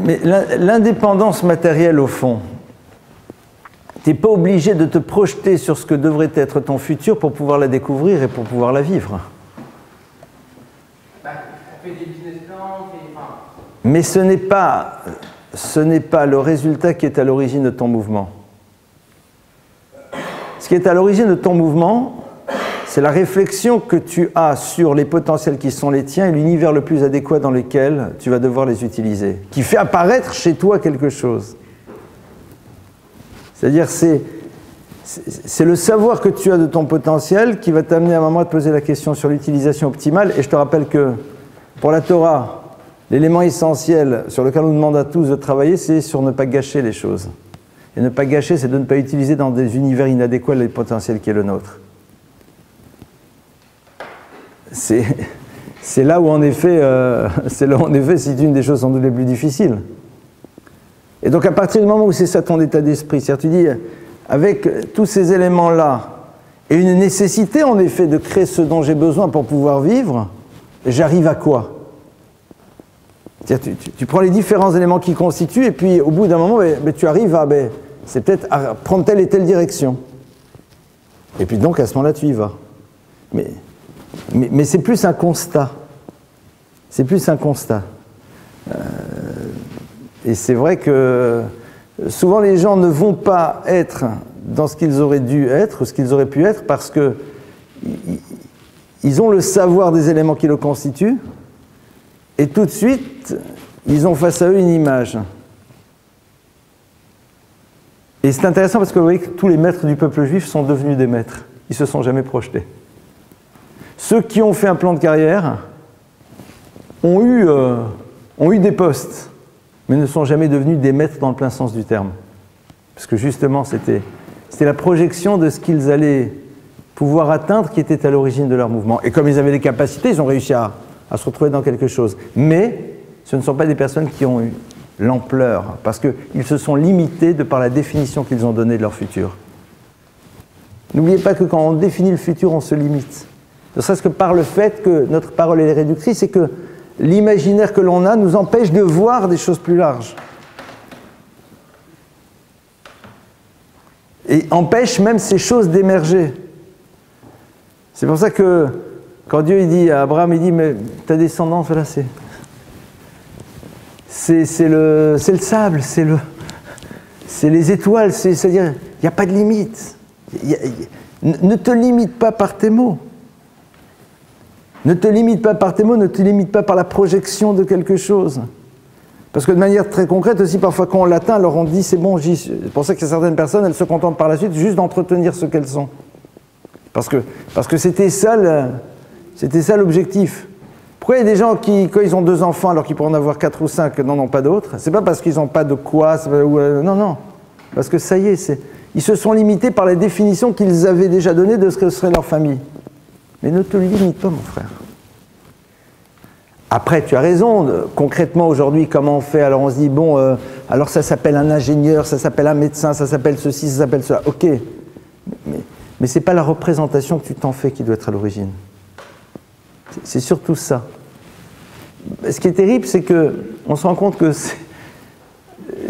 S1: Mais l'indépendance matérielle, au fond, tu n'es pas obligé de te projeter sur ce que devrait être ton futur pour pouvoir la découvrir et pour pouvoir la vivre.
S5: On fait des business plans,
S1: mais ce n'est pas le résultat qui est à l'origine de ton mouvement. Ce qui est à l'origine de ton mouvement, c'est la réflexion que tu as sur les potentiels qui sont les tiens et l'univers le plus adéquat dans lequel tu vas devoir les utiliser, qui fait apparaître chez toi quelque chose. C'est-à-dire, c'est le savoir que tu as de ton potentiel qui va t'amener à un moment à te poser la question sur l'utilisation optimale. Et je te rappelle que pour la Torah, l'élément essentiel sur lequel on nous demande à tous de travailler, c'est sur ne pas gâcher les choses. Et ne pas gâcher, c'est de ne pas utiliser dans des univers inadéquats les potentiels qui est le nôtre. C'est là où en effet, c'est une des choses sans doute les plus difficiles. Et donc à partir du moment où c'est ça ton état d'esprit, c'est-à-dire tu dis, avec tous ces éléments-là, et une nécessité en effet de créer ce dont j'ai besoin pour pouvoir vivre, j'arrive à quoi? C'est-à-dire tu prends les différents éléments qui constituent, et puis au bout d'un moment, tu arrives à, c'est peut-être à prendre telle et telle direction. Et puis donc à ce moment-là, tu y vas. Mais c'est plus un constat. C'est plus un constat. Et c'est vrai que souvent les gens ne vont pas être dans ce qu'ils auraient dû être, ou ce qu'ils auraient pu être, parce que ils ont le savoir des éléments qui le constituent, et tout de suite, ils ont face à eux une image. Et c'est intéressant parce que vous voyez que tous les maîtres du peuple juif sont devenus des maîtres. Ils ne se sont jamais projetés. Ceux qui ont fait un plan de carrière ont eu des postes, mais ne sont jamais devenus des maîtres dans le plein sens du terme. Parce que justement, c'était la projection de ce qu'ils allaient pouvoir atteindre qui était à l'origine de leur mouvement. Et comme ils avaient des capacités, ils ont réussi à se retrouver dans quelque chose. Mais ce ne sont pas des personnes qui ont eu l'ampleur, parce qu'ils se sont limités de par la définition qu'ils ont donnée de leur futur. N'oubliez pas que quand on définit le futur, on se limite. Ne serait-ce que par le fait que notre parole est réductrice et que l'imaginaire que l'on a nous empêche de voir des choses plus larges. Et empêche même ces choses d'émerger. C'est pour ça que quand Dieu il dit à Abraham, il dit, mais ta descendance, voilà, c'est le sable, c'est les étoiles, c'est-à-dire, il n'y a pas de limite. Ne te limite pas par tes mots. Ne te limite pas par tes mots, ne te limite pas par la projection de quelque chose. Parce que de manière très concrète aussi, parfois quand on l'atteint, alors on dit c'est bon, c'est pour ça que certaines personnes, elles se contentent par la suite juste d'entretenir ce qu'elles sont. Parce que c'était ça l'objectif. Pourquoi il y a des gens qui, quand ils ont 2 enfants, alors qu'ils pourraient en avoir 4 ou 5, n'en ont pas d'autres? C'est pas parce qu'ils n'ont pas de quoi, non. Parce que ça y est, ils se sont limités par les définitions qu'ils avaient déjà données de ce que serait leur famille. Mais ne te limite pas, mon frère. Après, tu as raison, concrètement aujourd'hui, comment on fait? Alors on se dit, bon, alors ça s'appelle un ingénieur, ça s'appelle un médecin, ça s'appelle ceci, ça s'appelle cela. Ok, mais ce n'est pas la représentation que tu t'en fais qui doit être à l'origine. C'est surtout ça. ce qui est terrible, c'est qu'on se rend compte que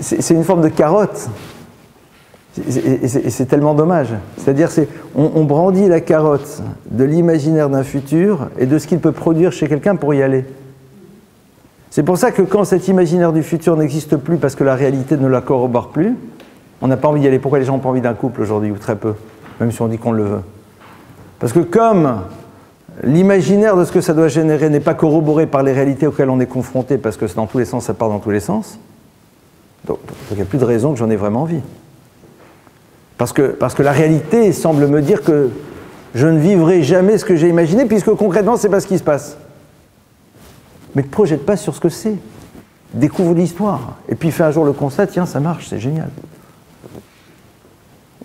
S1: c'est une forme de carotte. Et c'est tellement dommage. C'est-à-dire, on brandit la carotte de l'imaginaire d'un futur et de ce qu'il peut produire chez quelqu'un pour y aller. C'est pour ça que quand cet imaginaire du futur n'existe plus parce que la réalité ne la corrobore plus, on n'a pas envie d'y aller. Pourquoi les gens n'ont pas envie d'un couple aujourd'hui, ou très peu, même si on dit qu'on le veut? Parce que comme l'imaginaire de ce que ça doit générer n'est pas corroboré par les réalités auxquelles on est confronté, parce que c'est dans tous les sens, ça part dans tous les sens, donc il n'y a plus de raison que j'en ai vraiment envie. Parce que la réalité semble me dire que je ne vivrai jamais ce que j'ai imaginé, puisque concrètement, c'est pas ce qui se passe. Mais ne te projette pas sur ce que c'est. Découvre l'histoire. Et puis fais un jour le constat, tiens, ça marche, c'est génial.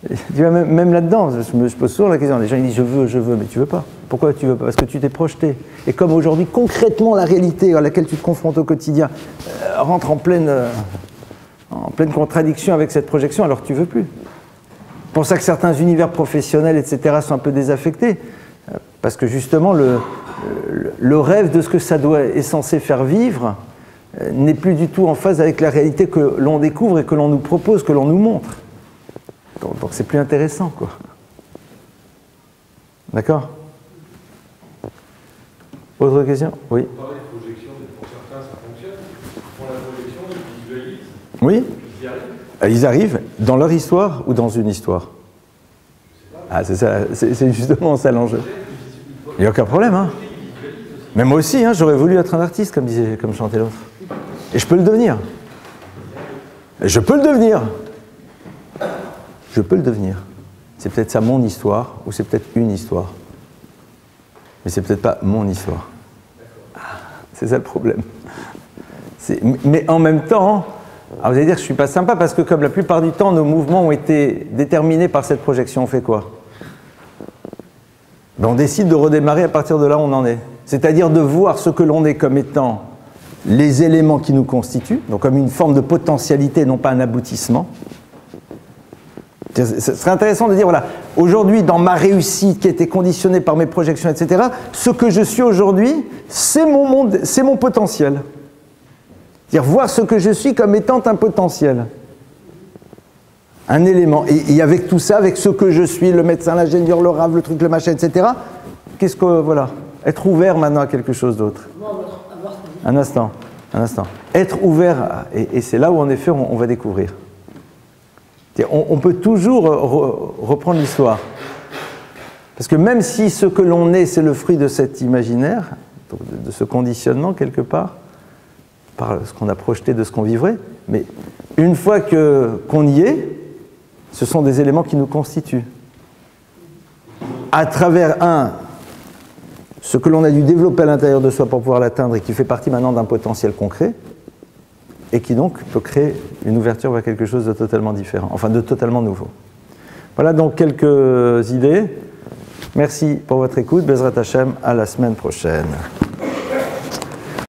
S1: Tu vois, même là-dedans, je me pose souvent la question. Les gens ils disent je veux, mais tu veux pas. Pourquoi tu veux pas? Parce que tu t'es projeté. Et comme aujourd'hui, concrètement, la réalité à laquelle tu te confrontes au quotidien rentre en pleine contradiction avec cette projection, alors tu veux plus. C'est pour ça que certains univers professionnels, etc., sont un peu désaffectés. Parce que justement, le rêve de ce que ça est censé faire vivre n'est plus du tout en phase avec la réalité que l'on découvre et que l'on nous propose, que l'on nous montre. Donc c'est plus intéressant, quoi. D'accord? Autre question? Oui.
S6: On parlait de projection, pour certains ça fonctionne. Ils font la projection, ils visualisent.
S1: Oui.
S6: Ils y arrivent.
S1: Ils arrivent dans leur histoire ou dans une histoire? Ah, c'est ça, c'est justement ça l'enjeu. Il n'y a aucun problème, hein. Mais moi aussi, hein, j'aurais voulu être un artiste, comme chantait l'autre. Et je peux le devenir. Et je peux le devenir. Je peux le devenir. C'est peut-être ça mon histoire, ou c'est peut-être une histoire. Mais c'est peut-être pas mon histoire. C'est ça le problème. Mais en même temps, alors vous allez dire que je ne suis pas sympa, parce que comme la plupart du temps, nos mouvements ont été déterminés par cette projection, on fait quoi? Ben on décide de redémarrer à partir de là où on en est. C'est-à-dire de voir ce que l'on est comme étant les éléments qui nous constituent, donc comme une forme de potentialité, non pas un aboutissement. Ce serait intéressant de dire, voilà, aujourd'hui, dans ma réussite qui a été conditionnée par mes projections, etc., ce que je suis aujourd'hui, c'est mon monde, c'est mon potentiel. C'est-à-dire voir ce que je suis comme étant un potentiel. Un élément. Et avec tout ça, avec ce que je suis, le médecin, l'ingénieur, le rave, le truc, le machin, etc., qu'est-ce que, voilà, être ouvert maintenant à quelque chose d'autre. Un instant. Être ouvert, et c'est là où en effet on va découvrir. On peut toujours reprendre l'histoire. Parce que même si ce que l'on est, c'est le fruit de cet imaginaire, de ce conditionnement quelque part, par ce qu'on a projeté de ce qu'on vivrait, mais une fois qu'on y est, ce sont des éléments qui nous constituent. À travers ce que l'on a dû développer à l'intérieur de soi pour pouvoir l'atteindre et qui fait partie maintenant d'un potentiel concret, et qui donc peut créer une ouverture vers quelque chose de totalement différent, enfin de totalement nouveau. Voilà donc quelques idées. Merci pour votre écoute. Bezrat Hashem, à la semaine prochaine.